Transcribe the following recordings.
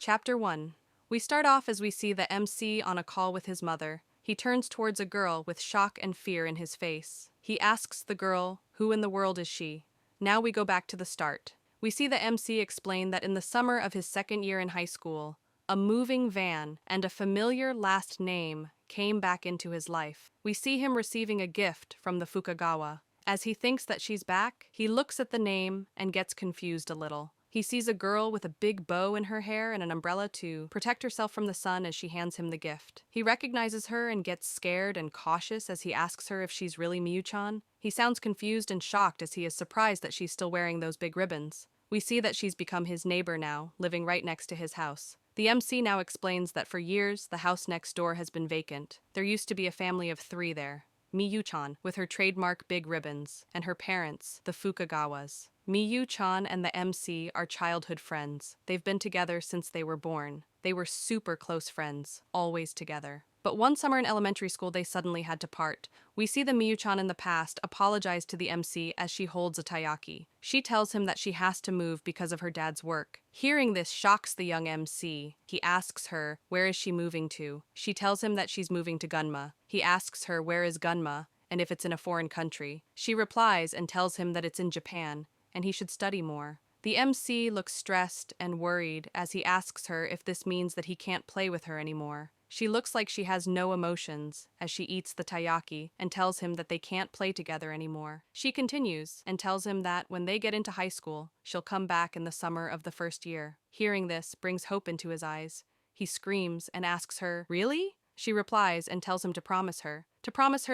Chapter 1. We start off as we see the MC on a call with his mother. He turns towards a girl with shock and fear in his face. He asks the girl, who in the world is she? Now we go back to the start. We see the MC explain that in the summer of his second year in high school, a moving van and a familiar last name came back into his life. We see him receiving a gift from the Fukagawa. As he thinks that she's back, he looks at the name and gets confused a little. He sees a girl with a big bow in her hair and an umbrella to protect herself from the sun as she hands him the gift. He recognizes her and gets scared and cautious as he asks her if she's really Miyu-chan. He sounds confused and shocked as he is surprised that she's still wearing those big ribbons. We see that she's become his neighbor now, living right next to his house. The MC now explains that for years, the house next door has been vacant. There used to be a family of 3 there. Miyu-chan, with her trademark big ribbons, and her parents, the Fukagawas. Miyu-chan and the MC are childhood friends. They've been together since they were born. They were super close friends, always together. But one summer in elementary school, they suddenly had to part. We see the Miyu-chan in the past apologize to the MC as she holds a taiyaki. She tells him that she has to move because of her dad's work. Hearing this shocks the young MC. He asks her, where is she moving to? She tells him that she's moving to Gunma. He asks her, where is Gunma, and if it's in a foreign country. She replies and tells him that it's in Japan, and he should study more. The MC looks stressed and worried as he asks her if this means that he can't play with her anymore. She looks like she has no emotions as she eats the taiyaki and tells him that they can't play together anymore. She continues and tells him that when they get into high school, she'll come back in the summer of the first year. Hearing this brings hope into his eyes. He screams and asks her, "Really?" She replies and tells him to promise her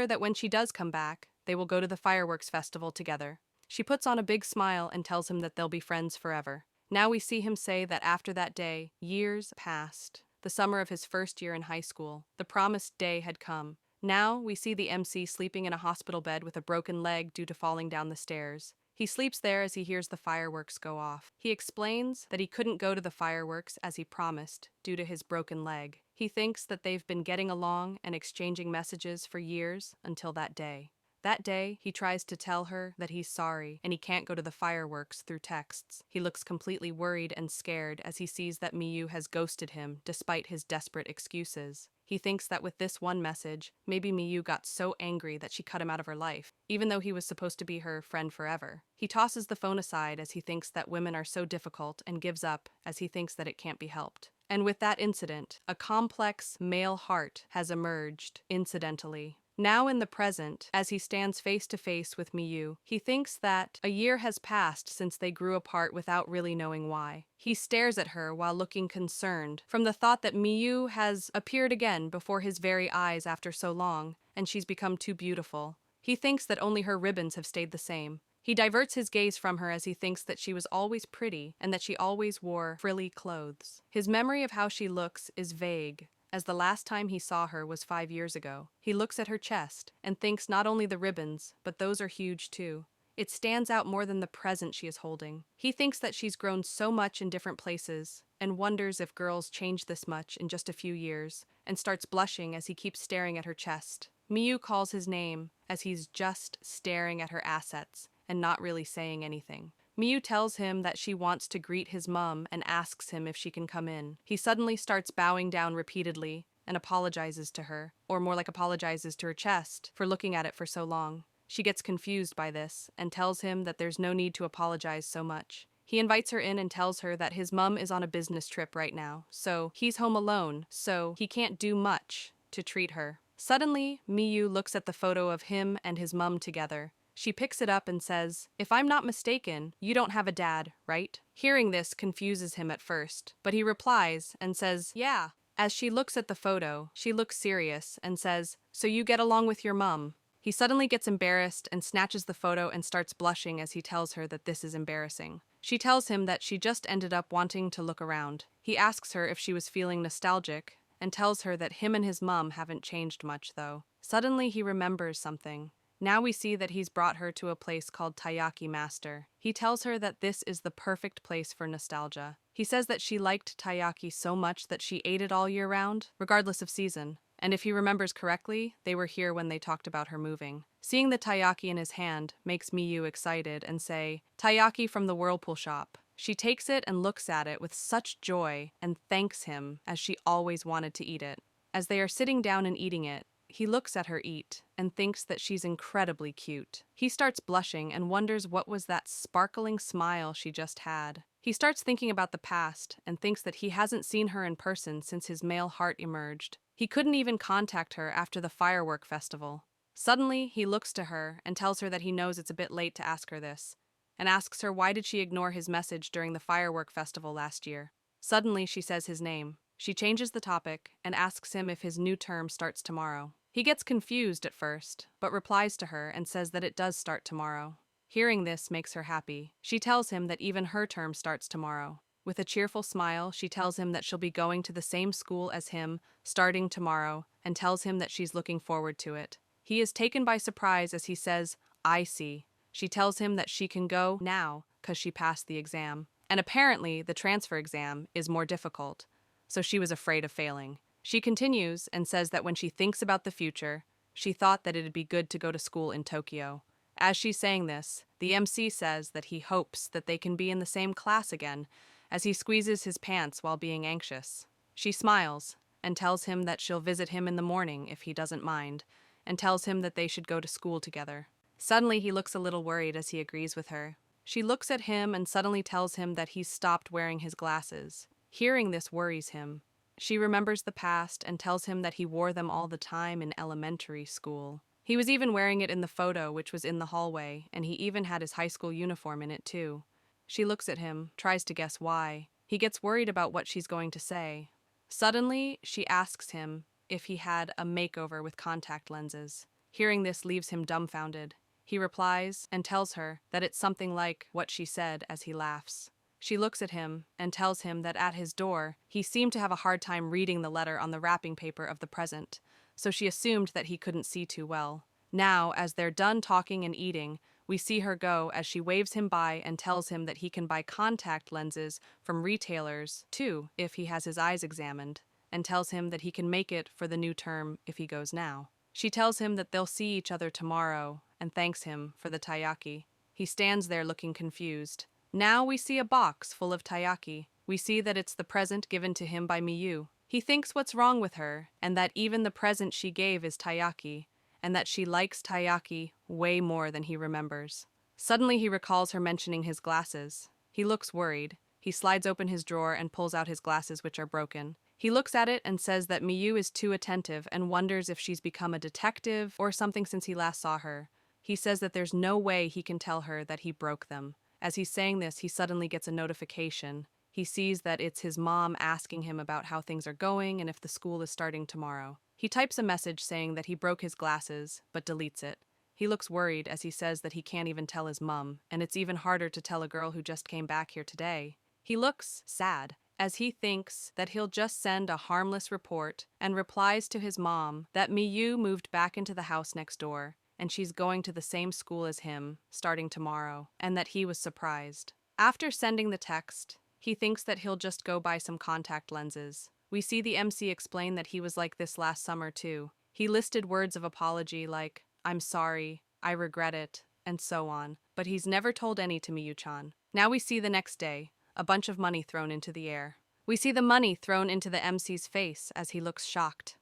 that when she does come back, they will go to the fireworks festival together. She puts on a big smile and tells him that they'll be friends forever. Now we see him say that after that day, years passed. The summer of his first year in high school. The promised day had come. Now we see the MC sleeping in a hospital bed with a broken leg due to falling down the stairs. He sleeps there as he hears the fireworks go off. He explains that he couldn't go to the fireworks as he promised due to his broken leg. He thinks that they've been getting along and exchanging messages for years until that day. That day, he tries to tell her that he's sorry and he can't go to the fireworks through texts. He looks completely worried and scared as he sees that Miyu has ghosted him despite his desperate excuses. He thinks that with this one message, maybe Miyu got so angry that she cut him out of her life, even though he was supposed to be her friend forever. He tosses the phone aside as he thinks that women are so difficult and gives up as he thinks that it can't be helped. And with that incident, a complex male heart has emerged, incidentally. Now in the present, as he stands face to face with Miyu, he thinks that a year has passed since they grew apart without really knowing why. He stares at her while looking concerned from the thought that Miyu has appeared again before his very eyes after so long, and she's become too beautiful. He thinks that only her ribbons have stayed the same. He diverts his gaze from her as he thinks that she was always pretty and that she always wore frilly clothes. His memory of how she looks is vague, as the last time he saw her was 5 years ago. He looks at her chest and thinks not only the ribbons, but those are huge too. It stands out more than the present she is holding. He thinks that she's grown so much in different places and wonders if girls change this much in just a few years, and starts blushing as he keeps staring at her chest. Miyu calls his name as he's just staring at her assets and not really saying anything. Miyu tells him that she wants to greet his mom and asks him if she can come in. He suddenly starts bowing down repeatedly and apologizes to her, or more like apologizes to her chest, for looking at it for so long. She gets confused by this and tells him that there's no need to apologize so much. He invites her in and tells her that his mom is on a business trip right now, so he's home alone, so he can't do much to treat her. Suddenly, Miyu looks at the photo of him and his mom together. She picks it up and says, "If I'm not mistaken, you don't have a dad, right?" Hearing this confuses him at first, but he replies and says, "Yeah." As she looks at the photo, she looks serious and says, "So you get along with your mom?" He suddenly gets embarrassed and snatches the photo and starts blushing as he tells her that this is embarrassing. She tells him that she just ended up wanting to look around. He asks her if she was feeling nostalgic and tells her that him and his mom haven't changed much though. Suddenly he remembers something. Now we see that he's brought her to a place called Taiyaki Master. He tells her that this is the perfect place for nostalgia. He says that she liked taiyaki so much that she ate it all year round, regardless of season. And if he remembers correctly, they were here when they talked about her moving. Seeing the taiyaki in his hand makes Miyu excited and say, "Taiyaki from the whirlpool shop." She takes it and looks at it with such joy and thanks him as she always wanted to eat it. As they are sitting down and eating it, he looks at her eat and thinks that she's incredibly cute. He starts blushing and wonders what was that sparkling smile she just had. He starts thinking about the past and thinks that he hasn't seen her in person since his male heart emerged. He couldn't even contact her after the firework festival. Suddenly, he looks to her and tells her that he knows it's a bit late to ask her this, and asks her why did she ignore his message during the firework festival last year. Suddenly, she says his name. She changes the topic and asks him if his new term starts tomorrow. He gets confused at first, but replies to her and says that it does start tomorrow. Hearing this makes her happy. She tells him that even her term starts tomorrow. With a cheerful smile, she tells him that she'll be going to the same school as him, starting tomorrow, and tells him that she's looking forward to it. He is taken by surprise as he says, "I see." She tells him that she can go now because she passed the exam. And apparently, the transfer exam is more difficult, so she was afraid of failing. She continues and says that when she thinks about the future, she thought that it'd be good to go to school in Tokyo. As she's saying this, the MC says that he hopes that they can be in the same class again, as he squeezes his pants while being anxious. She smiles and tells him that she'll visit him in the morning if he doesn't mind, and tells him that they should go to school together. Suddenly, he looks a little worried as he agrees with her. She looks at him and suddenly tells him that he's stopped wearing his glasses. Hearing this worries him. She remembers the past and tells him that he wore them all the time in elementary school. He was even wearing it in the photo, which was in the hallway, and he even had his high school uniform in it too. She looks at him, tries to guess why. He gets worried about what she's going to say. Suddenly, she asks him if he had a makeover with contact lenses. Hearing this leaves him dumbfounded. He replies and tells her that it's something like what she said as he laughs. She looks at him and tells him that at his door, he seemed to have a hard time reading the letter on the wrapping paper of the present, so she assumed that he couldn't see too well. Now, as they're done talking and eating, we see her go as she waves him by and tells him that he can buy contact lenses from retailers, too, if he has his eyes examined, and tells him that he can make it for the new term if he goes now. She tells him that they'll see each other tomorrow and thanks him for the taiyaki. He stands there looking confused. Now we see a box full of taiyaki. We see that it's the present given to him by Miyu. He thinks what's wrong with her, and that even the present she gave is taiyaki, and that she likes taiyaki way more than he remembers. Suddenly he recalls her mentioning his glasses. He looks worried. He slides open his drawer and pulls out his glasses, which are broken. He looks at it and says that Miyu is too attentive and wonders if she's become a detective or something since he last saw her. He says that there's no way he can tell her that he broke them. As he's saying this, he suddenly gets a notification. He sees that it's his mom asking him about how things are going and if the school is starting tomorrow. He types a message saying that he broke his glasses, but deletes it. He looks worried as he says that he can't even tell his mom, and it's even harder to tell a girl who just came back here today. He looks sad, as he thinks that he'll just send a harmless report and replies to his mom that Miyu moved back into the house next door, and she's going to the same school as him, starting tomorrow, and that he was surprised. After sending the text, he thinks that he'll just go buy some contact lenses. We see the MC explain that he was like this last summer too. He listed words of apology like, "I'm sorry, I regret it," and so on, but he's never told any to Miyu-chan. Now we see the next day, a bunch of money thrown into the air. We see the money thrown into the MC's face as he looks shocked.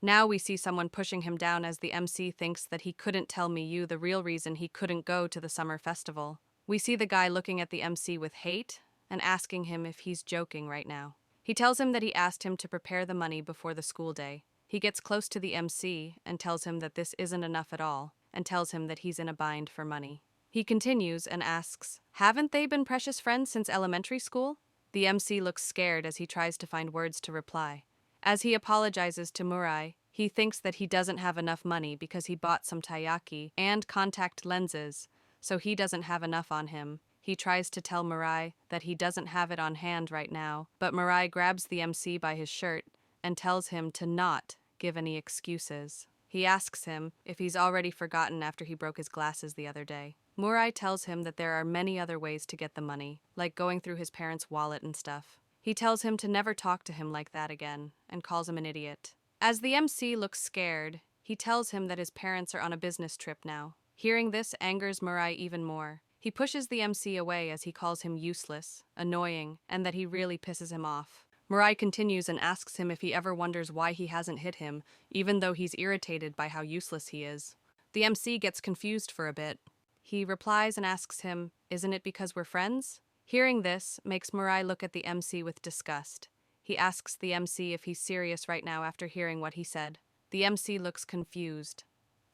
Now we see someone pushing him down as the MC thinks that he couldn't tell Miyu the real reason he couldn't go to the summer festival. We see the guy looking at the MC with hate and asking him if he's joking right now. He tells him that he asked him to prepare the money before the school day. He gets close to the MC and tells him that this isn't enough at all, and tells him that he's in a bind for money. He continues and asks, "Haven't they been precious friends since elementary school?" The MC looks scared as he tries to find words to reply. As he apologizes to Murai, he thinks that he doesn't have enough money because he bought some taiyaki and contact lenses, so he doesn't have enough on him. He tries to tell Murai that he doesn't have it on hand right now, but Murai grabs the MC by his shirt and tells him to not give any excuses. He asks him if he's already forgotten after he broke his glasses the other day. Murai tells him that there are many other ways to get the money, like going through his parents' wallet and stuff. He tells him to never talk to him like that again, and calls him an idiot. As the MC looks scared, he tells him that his parents are on a business trip now. Hearing this angers Murai even more. He pushes the MC away as he calls him useless, annoying, and that he really pisses him off. Mirai continues and asks him if he ever wonders why he hasn't hit him, even though he's irritated by how useless he is. The MC gets confused for a bit. He replies and asks him, "Isn't it because we're friends?" Hearing this makes Mirai look at the MC with disgust. He asks the MC if he's serious right now after hearing what he said. The MC looks confused.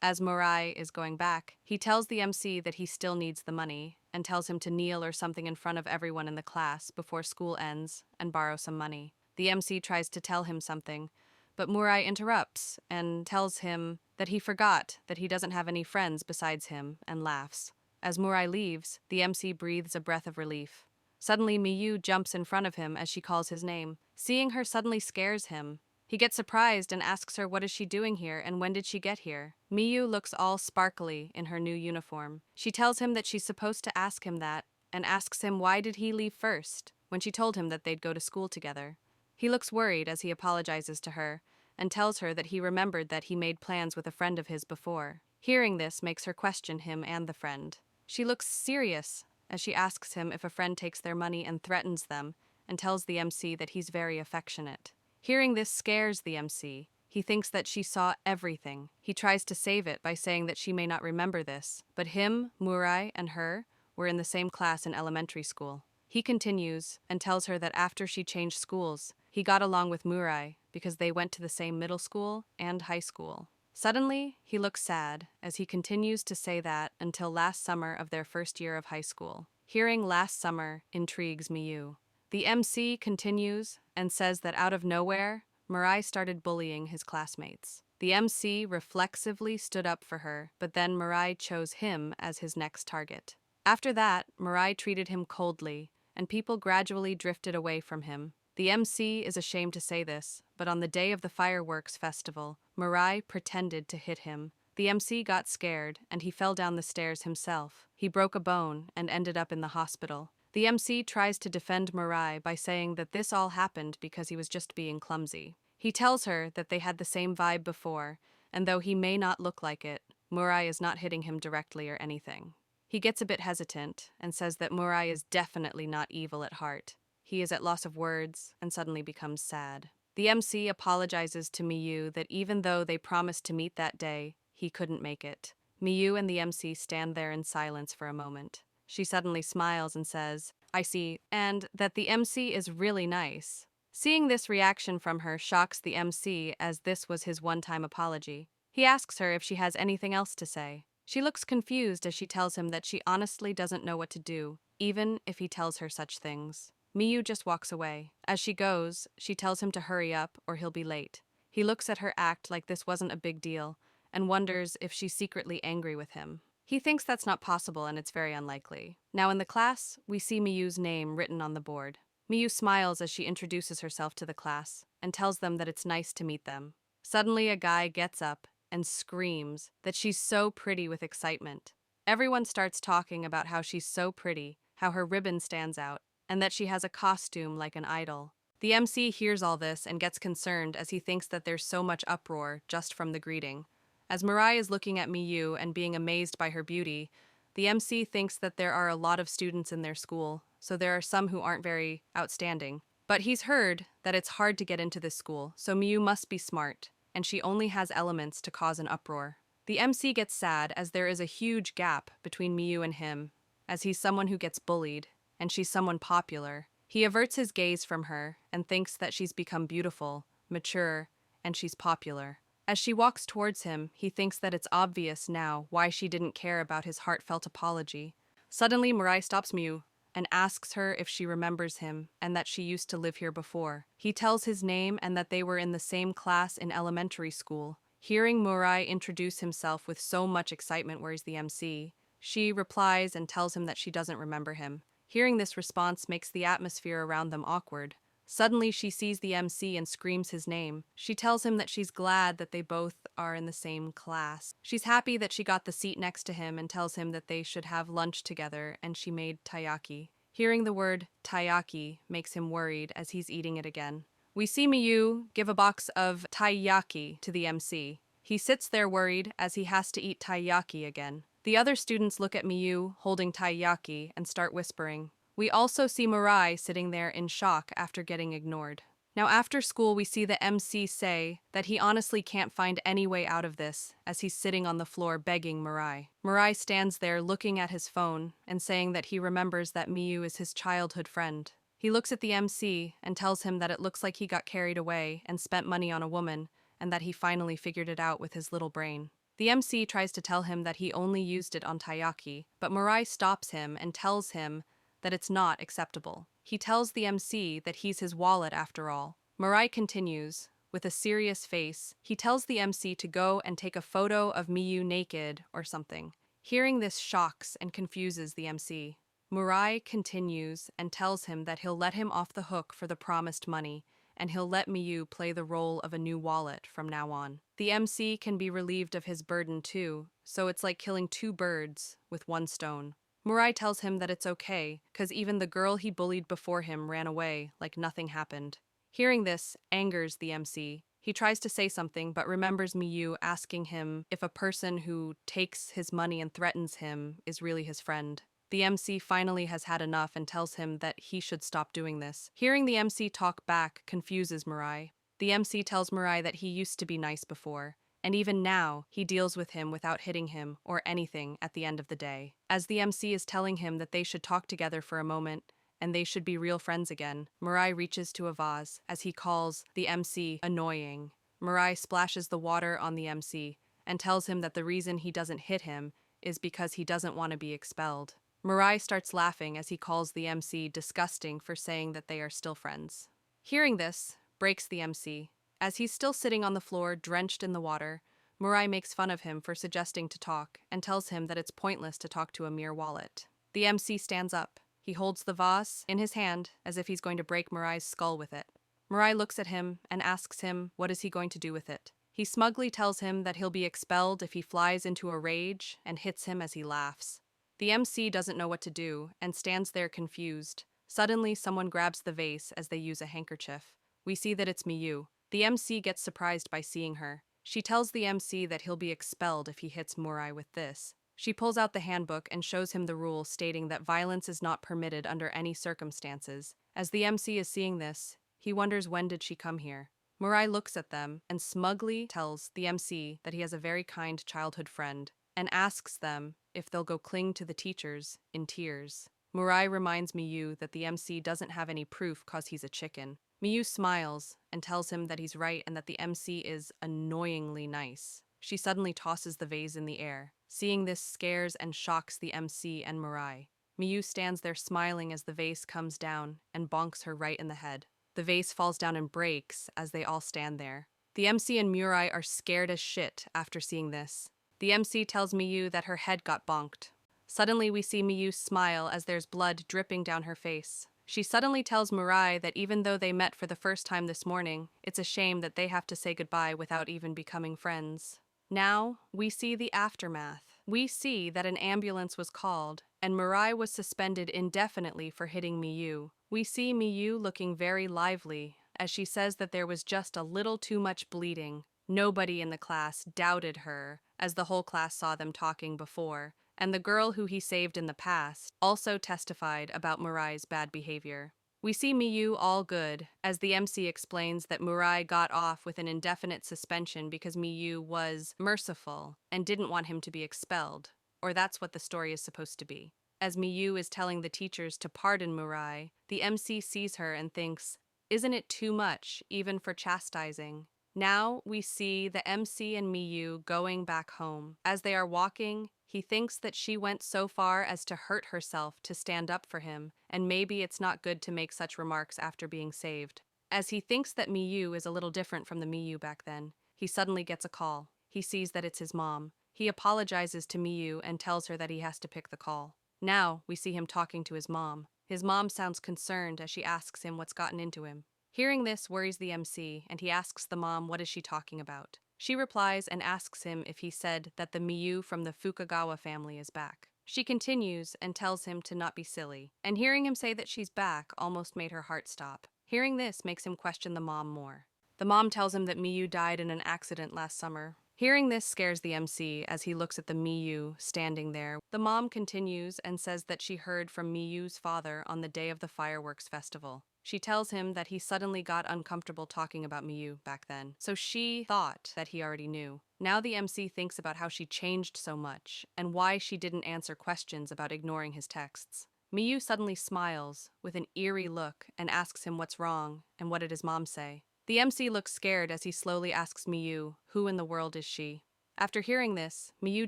As Mirai is going back, he tells the MC that he still needs the money and tells him to kneel or something in front of everyone in the class before school ends and borrow some money. The MC tries to tell him something, but Mirai interrupts and tells him that he forgot that he doesn't have any friends besides him and laughs. As Mirai leaves, the MC breathes a breath of relief. Suddenly, Miyu jumps in front of him as she calls his name. Seeing her suddenly scares him. He gets surprised and asks her what is she doing here and when did she get here. Miyu looks all sparkly in her new uniform. She tells him that she's supposed to ask him that and asks him why did he leave first when she told him that they'd go to school together. He looks worried as he apologizes to her and tells her that he remembered that he made plans with a friend of his before. Hearing this makes her question him and the friend. She looks serious as she asks him if a friend takes their money and threatens them and tells the MC that he's very affectionate. Hearing this scares the MC. He thinks that she saw everything. He tries to save it by saying that she may not remember this, but him, Mirai, and her were in the same class in elementary school. He continues and tells her that after she changed schools, he got along with Mirai because they went to the same middle school and high school. Suddenly, he looks sad as he continues to say that until last summer of their first year of high school. Hearing last summer intrigues Miyu. The MC continues and says that out of nowhere, Mirai started bullying his classmates. The MC reflexively stood up for her, but then Mirai chose him as his next target. After that, Mirai treated him coldly, and people gradually drifted away from him. The MC is ashamed to say this, but on the day of the fireworks festival, Mirai pretended to hit him. The MC got scared, and he fell down the stairs himself. He broke a bone and ended up in the hospital. The MC tries to defend Mirai by saying that this all happened because he was just being clumsy. He tells her that they had the same vibe before, and though he may not look like it, Mirai is not hitting him directly or anything. He gets a bit hesitant and says that Mirai is definitely not evil at heart. He is at loss of words and suddenly becomes sad. The MC apologizes to Miyu that even though they promised to meet that day, he couldn't make it. Miyu and the MC stand there in silence for a moment. She suddenly smiles and says, "I see," and that the MC is really nice. Seeing this reaction from her shocks the MC as this was his one-time apology. He asks her if she has anything else to say. She looks confused as she tells him that she honestly doesn't know what to do, even if he tells her such things. Miyu just walks away. As she goes, she tells him to hurry up or he'll be late. He looks at her act like this wasn't a big deal and wonders if she's secretly angry with him. He thinks that's not possible and it's very unlikely. Now in the class, we see Miyu's name written on the board. Miyu smiles as she introduces herself to the class and tells them that it's nice to meet them. Suddenly a guy gets up and screams that she's so pretty with excitement. Everyone starts talking about how she's so pretty, how her ribbon stands out, and that she has a costume like an idol. The MC hears all this and gets concerned as he thinks that there's so much uproar just from the greeting. As Mirai is looking at Miyu and being amazed by her beauty, the MC thinks that there are a lot of students in their school, so there are some who aren't very outstanding. But he's heard that it's hard to get into this school, so Miyu must be smart, and she only has elements to cause an uproar. The MC gets sad as there is a huge gap between Miyu and him, as he's someone who gets bullied, and she's someone popular. He averts his gaze from her and thinks that she's become beautiful, mature, and she's popular. As she walks towards him, he thinks that it's obvious now why she didn't care about his heartfelt apology. Suddenly, Mirai stops Miyu and asks her if she remembers him and that she used to live here before. He tells his name and that they were in the same class in elementary school. Hearing Mirai introduce himself with so much excitement, where's the MC? She replies and tells him that she doesn't remember him. Hearing this response makes the atmosphere around them awkward. Suddenly, she sees the MC and screams his name. She tells him that she's glad that they both are in the same class. She's happy that she got the seat next to him and tells him that they should have lunch together, and she made taiyaki. Hearing the word taiyaki makes him worried as he's eating it again. We see Miyu give a box of taiyaki to the MC. He sits there worried as he has to eat taiyaki again. The other students look at Miyu holding taiyaki and start whispering. We also see Mirai sitting there in shock after getting ignored. Now after school we see the MC say that he honestly can't find any way out of this as he's sitting on the floor begging Mirai. Mirai stands there looking at his phone and saying that he remembers that Miyu is his childhood friend. He looks at the MC and tells him that it looks like he got carried away and spent money on a woman and that he finally figured it out with his little brain. The MC tries to tell him that he only used it on Taiyaki, but Mirai stops him and tells him that it's not acceptable. He tells the MC that he's his wallet after all. Mirai continues, with a serious face. He tells the MC to go and take a photo of Miyu naked or something. Hearing this shocks and confuses the MC. Mirai continues and tells him that he'll let him off the hook for the promised money, and he'll let Miyu play the role of a new wallet from now on. The MC can be relieved of his burden too, so it's like killing two birds with one stone. Mirai tells him that it's okay, cause even the girl he bullied before him ran away like nothing happened. Hearing this angers the MC. He tries to say something but remembers Miyu asking him if a person who takes his money and threatens him is really his friend. The MC finally has had enough and tells him that he should stop doing this. Hearing the MC talk back confuses Mirai. The MC tells Mirai that he used to be nice before, and even now he deals with him without hitting him or anything at the end of the day. As the MC is telling him that they should talk together for a moment and they should be real friends again, Mirai reaches to a vase as he calls the MC annoying. Mirai splashes the water on the MC and tells him that the reason he doesn't hit him is because he doesn't want to be expelled. Mirai starts laughing as he calls the MC disgusting for saying that they are still friends. Hearing this breaks the MC. As he's still sitting on the floor, drenched in the water, Mirai makes fun of him for suggesting to talk and tells him that it's pointless to talk to a mere wallet. The MC stands up. He holds the vase in his hand as if he's going to break Mirai's skull with it. Mirai looks at him and asks him what is he going to do with it. He smugly tells him that he'll be expelled if he flies into a rage and hits him as he laughs. The MC doesn't know what to do and stands there confused. Suddenly, someone grabs the vase as they use a handkerchief. We see that it's Miyu. The MC gets surprised by seeing her. She tells the MC that he'll be expelled if he hits Mirai with this. She pulls out the handbook and shows him the rule stating that violence is not permitted under any circumstances. As the MC is seeing this, he wonders when did she come here. Mirai looks at them and smugly tells the MC that he has a very kind childhood friend and asks them if they'll go cling to the teachers in tears. Mirai reminds Miyu that the MC doesn't have any proof cause he's a chicken. Miyu smiles and tells him that he's right and that the MC is annoyingly nice. She suddenly tosses the vase in the air. Seeing this scares and shocks the MC and Mirai. Miyu stands there smiling as the vase comes down and bonks her right in the head. The vase falls down and breaks as they all stand there. The MC and Mirai are scared as shit after seeing this. The MC tells Miyu that her head got bonked. Suddenly we see Miyu smile as there's blood dripping down her face. She suddenly tells Mirai that even though they met for the first time this morning, it's a shame that they have to say goodbye without even becoming friends. Now, we see the aftermath. We see that an ambulance was called, and Mirai was suspended indefinitely for hitting Miyu. We see Miyu looking very lively, as she says that there was just a little too much bleeding. Nobody in the class doubted her, as the whole class saw them talking before, and the girl who he saved in the past also testified about Mirai's bad behavior. We see Miyu all good, as the MC explains that Mirai got off with an indefinite suspension because Miyu was merciful and didn't want him to be expelled, or that's what the story is supposed to be. As Miyu is telling the teachers to pardon Mirai, the MC sees her and thinks, isn't it too much, even for chastising? Now we see the MC and Miyu going back home. As they are walking, he thinks that she went so far as to hurt herself to stand up for him, and maybe it's not good to make such remarks after being saved. As he thinks that Miyu is a little different from the Miyu back then, he suddenly gets a call. He sees that it's his mom. He apologizes to Miyu and tells her that he has to pick the call. Now we see him talking to his mom. His mom sounds concerned as she asks him what's gotten into him. Hearing this worries the MC, and he asks the mom what is she talking about. She replies and asks him if he said that the Miyu from the Fukagawa family is back. She continues and tells him to not be silly, and hearing him say that she's back almost made her heart stop. Hearing this makes him question the mom more. The mom tells him that Miyu died in an accident last summer. Hearing this scares the MC as he looks at the Miyu standing there. The mom continues and says that she heard from Miyu's father on the day of the fireworks festival. She tells him that he suddenly got uncomfortable talking about Miyu back then, so she thought that he already knew. Now the MC thinks about how she changed so much and why she didn't answer questions about ignoring his texts. Miyu suddenly smiles with an eerie look and asks him what's wrong and what did his mom say. The MC looks scared as he slowly asks Miyu, who in the world is she? After hearing this, Miyu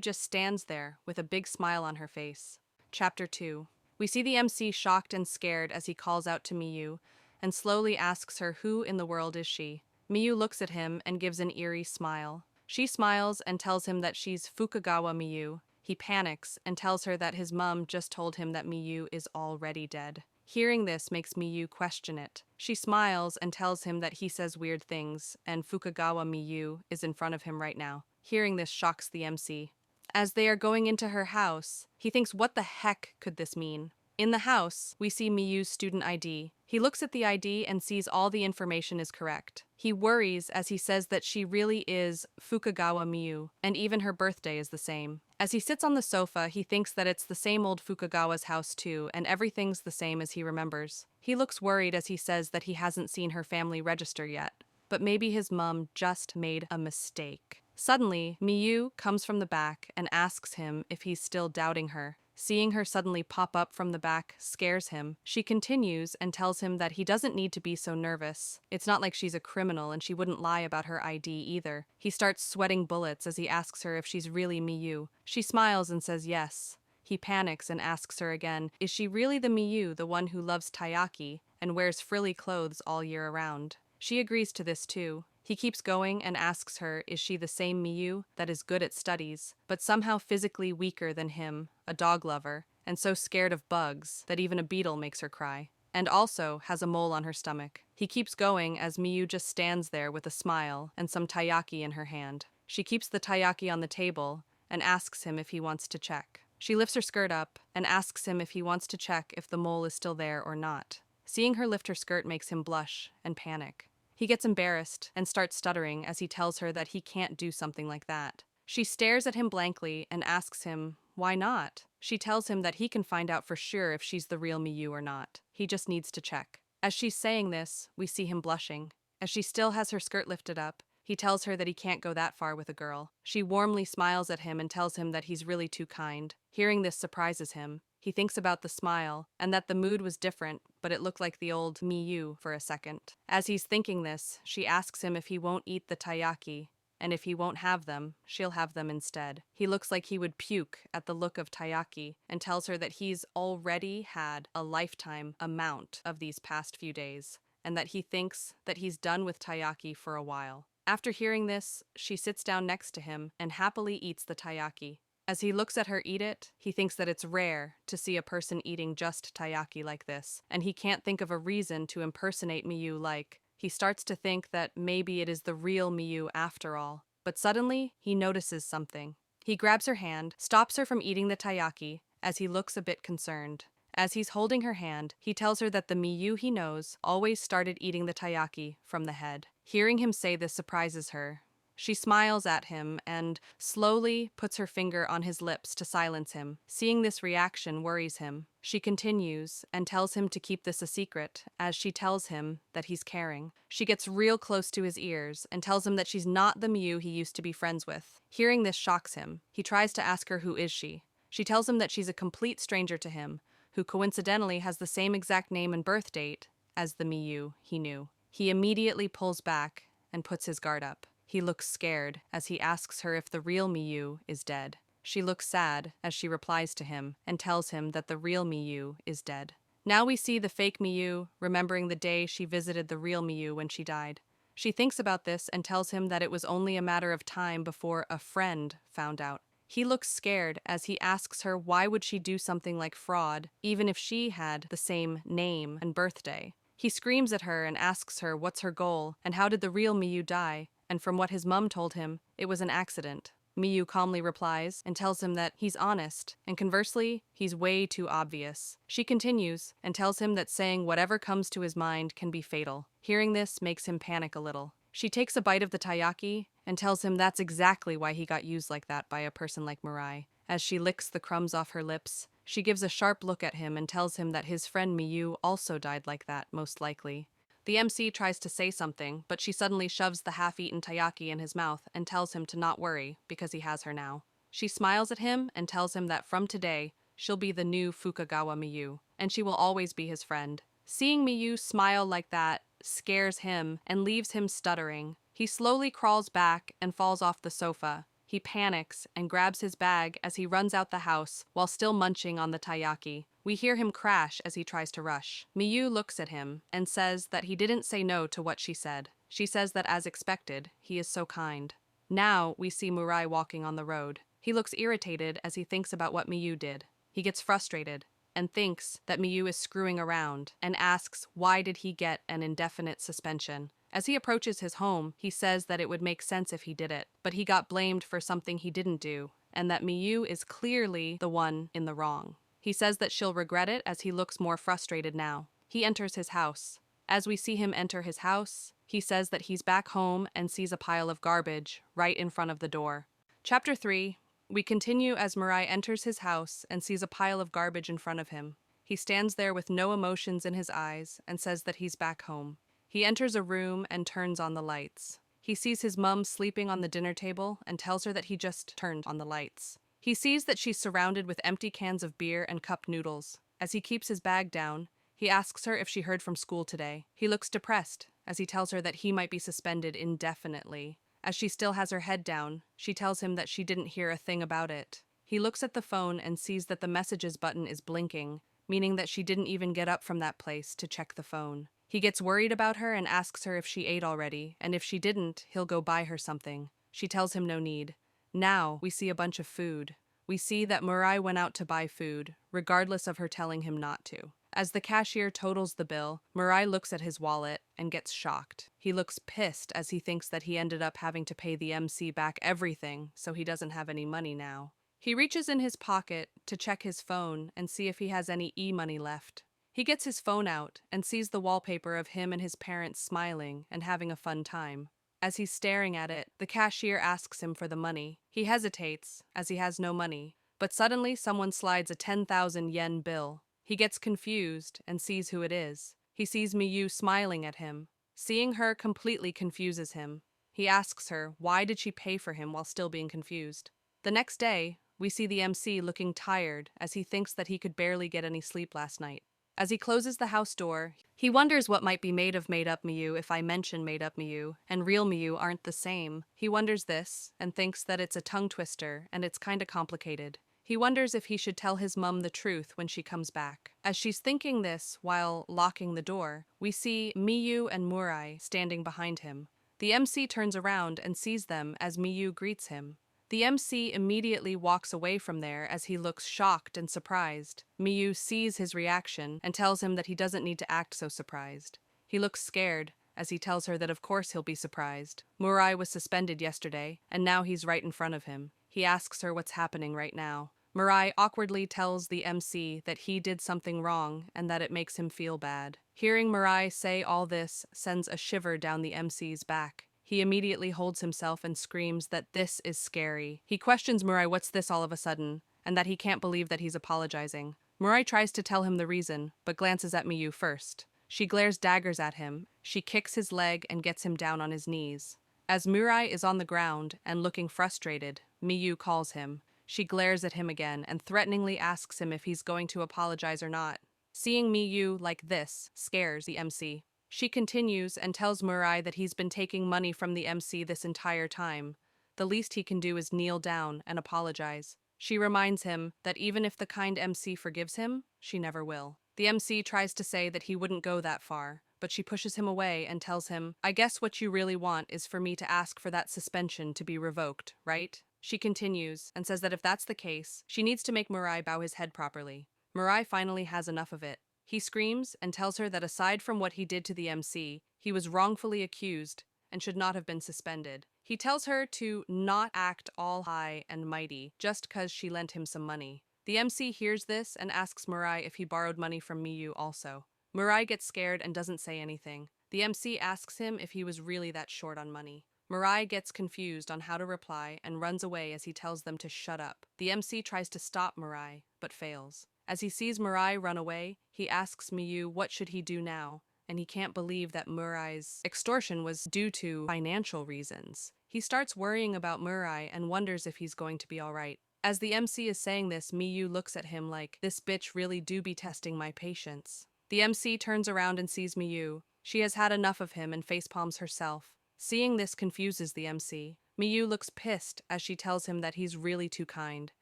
just stands there with a big smile on her face. Chapter 2. We see the MC shocked and scared as he calls out to Miyu and slowly asks her who in the world is she. Miyu looks at him and gives an eerie smile. She smiles and tells him that she's Fukagawa Miyu. He panics and tells her that his mom just told him that Miyu is already dead. Hearing this makes Miyu question it. She smiles and tells him that he says weird things and Fukagawa Miyu is in front of him right now. Hearing this shocks the MC. As they are going into her house, he thinks what the heck could this mean? In the house, we see Miyu's student ID. He looks at the ID and sees all the information is correct. He worries as he says that she really is Fukagawa Miyu, and even her birthday is the same. As he sits on the sofa, he thinks that it's the same old Fukagawa's house too, and everything's the same as he remembers. He looks worried as he says that he hasn't seen her family register yet, but maybe his mom just made a mistake. Suddenly, Miyu comes from the back and asks him if he's still doubting her. Seeing her suddenly pop up from the back scares him. She continues and tells him that he doesn't need to be so nervous. It's not like she's a criminal and she wouldn't lie about her ID either. He starts sweating bullets as he asks her if she's really Miyu. She smiles and says yes. He panics and asks her again, is she really the Miyu, the one who loves taiyaki and wears frilly clothes all year around? She agrees to this too. He keeps going and asks her, is she the same Miyu that is good at studies, but somehow physically weaker than him, a dog lover, and so scared of bugs that even a beetle makes her cry, and also has a mole on her stomach. He keeps going as Miyu just stands there with a smile and some taiyaki in her hand. She keeps the taiyaki on the table and asks him if he wants to check. She lifts her skirt up and asks him if he wants to check if the mole is still there or not. Seeing her lift her skirt makes him blush and panic. He gets embarrassed and starts stuttering as he tells her that he can't do something like that. She stares at him blankly and asks him, why not? She tells him that he can find out for sure if she's the real Miyu or not. He just needs to check. As she's saying this, we see him blushing. As she still has her skirt lifted up, he tells her that he can't go that far with a girl. She warmly smiles at him and tells him that he's really too kind. Hearing this surprises him. He thinks about the smile, and that the mood was different, but it looked like the old Miyu for a second. As he's thinking this, she asks him if he won't eat the taiyaki, and if he won't have them, she'll have them instead. He looks like he would puke at the look of taiyaki, and tells her that he's already had a lifetime amount of these past few days, and that he thinks that he's done with taiyaki for a while. After hearing this, she sits down next to him and happily eats the taiyaki. As he looks at her eat it, he thinks that it's rare to see a person eating just taiyaki like this, and he can't think of a reason to impersonate Miyu like. He starts to think that maybe it is the real Miyu after all. But suddenly, he notices something. He grabs her hand, stops her from eating the taiyaki, as he looks a bit concerned. As he's holding her hand, he tells her that the Miyu he knows always started eating the taiyaki from the head. Hearing him say this surprises her. She smiles at him and slowly puts her finger on his lips to silence him. Seeing this reaction worries him. She continues and tells him to keep this a secret, as she tells him that he's caring. She gets real close to his ears and tells him that she's not the Miyu he used to be friends with. Hearing this shocks him. He tries to ask her who is she. She tells him that she's a complete stranger to him, who coincidentally has the same exact name and birth date as the Miyu he knew. He immediately pulls back and puts his guard up. He looks scared as he asks her if the real Miyu is dead. She looks sad as she replies to him and tells him that the real Miyu is dead. Now we see the fake Miyu remembering the day she visited the real Miyu when she died. She thinks about this and tells him that it was only a matter of time before a friend found out. He looks scared as he asks her why would she do something like fraud, even if she had the same name and birthday. He screams at her and asks her what's her goal and how did the real Miyu die, and from what his mom told him, it was an accident. Miyu calmly replies and tells him that he's honest, and conversely, he's way too obvious. She continues and tells him that saying whatever comes to his mind can be fatal. Hearing this makes him panic a little. She takes a bite of the taiyaki and tells him that's exactly why he got used like that by a person like Mirai. As she licks the crumbs off her lips, she gives a sharp look at him and tells him that his friend Miyu also died like that, most likely. The MC tries to say something, but she suddenly shoves the half-eaten taiyaki in his mouth and tells him to not worry, because he has her now. She smiles at him and tells him that from today, she'll be the new Fukagawa Miyu, and she will always be his friend. Seeing Miyu smile like that scares him and leaves him stuttering. He slowly crawls back and falls off the sofa. He panics and grabs his bag as he runs out the house while still munching on the taiyaki. We hear him crash as he tries to rush. Miyu looks at him and says that he didn't say no to what she said. She says that as expected, he is so kind. Now we see Murai walking on the road. He looks irritated as he thinks about what Miyu did. He gets frustrated and thinks that Miyu is screwing around and asks why did he get an indefinite suspension. As he approaches his home, he says that it would make sense if he did it, but he got blamed for something he didn't do, and that Miyu is clearly the one in the wrong. He says that she'll regret it as he looks more frustrated now. He enters his house. As we see him enter his house, he says that he's back home and sees a pile of garbage right in front of the door. Chapter 3. We continue as Mirai enters his house and sees a pile of garbage in front of him. He stands there with no emotions in his eyes and says that he's back home. He enters a room and turns on the lights. He sees his mum sleeping on the dinner table and tells her that he just turned on the lights. He sees that she's surrounded with empty cans of beer and cup noodles. As he keeps his bag down, he asks her if she heard from school today. He looks depressed as he tells her that he might be suspended indefinitely. As she still has her head down, she tells him that she didn't hear a thing about it. He looks at the phone and sees that the messages button is blinking, meaning that she didn't even get up from that place to check the phone. He gets worried about her and asks her if she ate already, and if she didn't, he'll go buy her something. She tells him no need. Now, we see a bunch of food. We see that Murai went out to buy food, regardless of her telling him not to. As the cashier totals the bill, Murai looks at his wallet and gets shocked. He looks pissed as he thinks that he ended up having to pay the MC back everything, so he doesn't have any money now. He reaches in his pocket to check his phone and see if he has any e-money left. He gets his phone out and sees the wallpaper of him and his parents smiling and having a fun time. As he's staring at it, the cashier asks him for the money. He hesitates, as he has no money, but suddenly someone slides a 10,000 yen bill. He gets confused and sees who it is. He sees Miyu smiling at him. Seeing her completely confuses him. He asks her why did she pay for him while still being confused. The next day, we see the MC looking tired as he thinks that he could barely get any sleep last night. As he closes the house door, he wonders what might be made of made-up Miyu if I mention made-up Miyu, and real Miyu aren't the same. He wonders this, and thinks that it's a tongue twister, and it's kinda complicated. He wonders if he should tell his mum the truth when she comes back. As she's thinking this while locking the door, we see Miyu and Murai standing behind him. The MC turns around and sees them as Miyu greets him. The MC immediately walks away from there as he looks shocked and surprised. Miyu sees his reaction and tells him that he doesn't need to act so surprised. He looks scared as he tells her that of course he'll be surprised. Murai was suspended yesterday, and now he's right in front of him. He asks her what's happening right now. Murai awkwardly tells the MC that he did something wrong and that it makes him feel bad. Hearing Murai say all this sends a shiver down the MC's back. He immediately holds himself and screams that this is scary. He questions Murai what's this all of a sudden, and that he can't believe that he's apologizing. Murai tries to tell him the reason, but glances at Miyu first. She glares daggers at him. She kicks his leg and gets him down on his knees. As Murai is on the ground and looking frustrated, Miyu calls him. She glares at him again and threateningly asks him if he's going to apologize or not. Seeing Miyu like this scares the MC. She continues and tells Murai that he's been taking money from the MC this entire time. The least he can do is kneel down and apologize. She reminds him that even if the kind MC forgives him, she never will. The MC tries to say that he wouldn't go that far, but she pushes him away and tells him, I guess what you really want is for me to ask for that suspension to be revoked, right? She continues and says that if that's the case, she needs to make Murai bow his head properly. Murai finally has enough of it. He screams and tells her that aside from what he did to the MC, he was wrongfully accused and should not have been suspended. He tells her to not act all high and mighty just 'cause she lent him some money. The MC hears this and asks Murai if he borrowed money from Miyu also. Murai gets scared and doesn't say anything. The MC asks him if he was really that short on money. Mirai gets confused on how to reply and runs away as he tells them to shut up. The MC tries to stop Mirai, but fails. As he sees Mirai run away, he asks Miyu what should he do now, and he can't believe that Murai's extortion was due to financial reasons. He starts worrying about Murai and wonders if he's going to be alright. As the MC is saying this, Miyu looks at him like, this bitch really do be testing my patience. The MC turns around and sees Miyu. She has had enough of him and facepalms herself. Seeing this confuses the MC. Miyu looks pissed as she tells him that he's really too kind.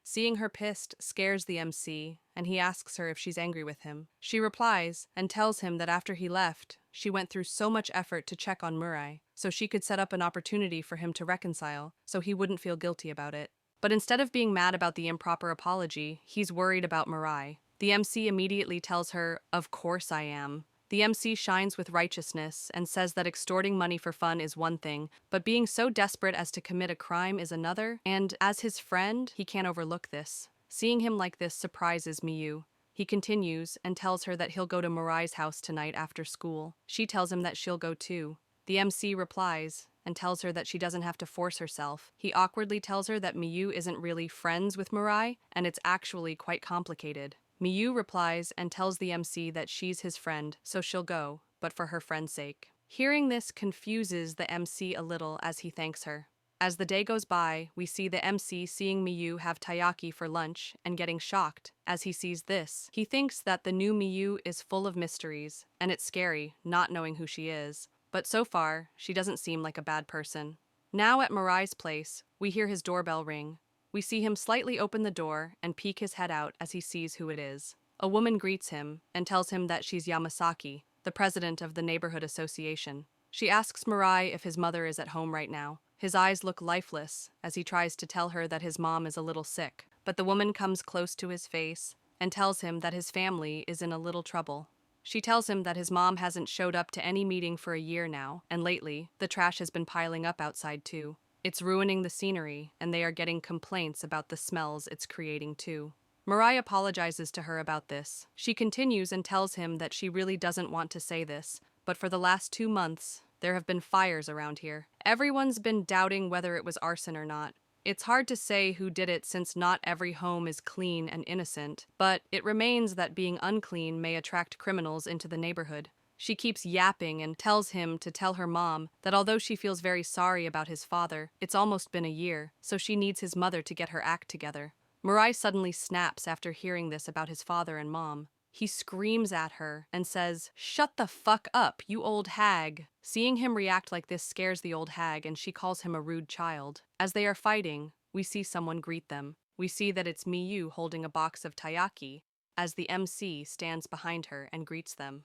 Seeing her pissed scares the MC, and he asks her if she's angry with him. She replies and tells him that after he left, she went through so much effort to check on Murai, so she could set up an opportunity for him to reconcile, so he wouldn't feel guilty about it. But instead of being mad about the improper apology, he's worried about Murai. The MC immediately tells her, "Of course I am." The MC shines with righteousness and says that extorting money for fun is one thing, but being so desperate as to commit a crime is another, and as his friend, he can't overlook this. Seeing him like this surprises Miyu. He continues and tells her that he'll go to Murai's house tonight after school. She tells him that she'll go too. The MC replies and tells her that she doesn't have to force herself. He awkwardly tells her that Miyu isn't really friends with Murai, and it's actually quite complicated. Miyu replies and tells the MC that she's his friend, so she'll go, but for her friend's sake. Hearing this confuses the MC a little as he thanks her. As the day goes by, we see the MC seeing Miyu have taiyaki for lunch and getting shocked as he sees this. He thinks that the new Miyu is full of mysteries, and it's scary not knowing who she is. But so far, she doesn't seem like a bad person. Now at Murai's place, we hear his doorbell ring. We see him slightly open the door and peek his head out as he sees who it is. A woman greets him and tells him that she's Yamasaki, the president of the neighborhood association. She asks Murai if his mother is at home right now. His eyes look lifeless as he tries to tell her that his mom is a little sick, but the woman comes close to his face and tells him that his family is in a little trouble. She tells him that his mom hasn't showed up to any meeting for a year now, and lately, the trash has been piling up outside too. It's ruining the scenery, and they are getting complaints about the smells it's creating too. Murai apologizes to her about this. She continues and tells him that she really doesn't want to say this, but for the last 2 months, there have been fires around here. Everyone's been doubting whether it was arson or not. It's hard to say who did it since not every home is clean and innocent, but it remains that being unclean may attract criminals into the neighborhood. She keeps yapping and tells him to tell her mom that although she feels very sorry about his father, it's almost been a year, so she needs his mother to get her act together. Murai suddenly snaps after hearing this about his father and mom. He screams at her and says, "Shut the fuck up, you old hag." Seeing him react like this scares the old hag and she calls him a rude child. As they are fighting, we see someone greet them. We see that it's Miyu holding a box of taiyaki as the MC stands behind her and greets them.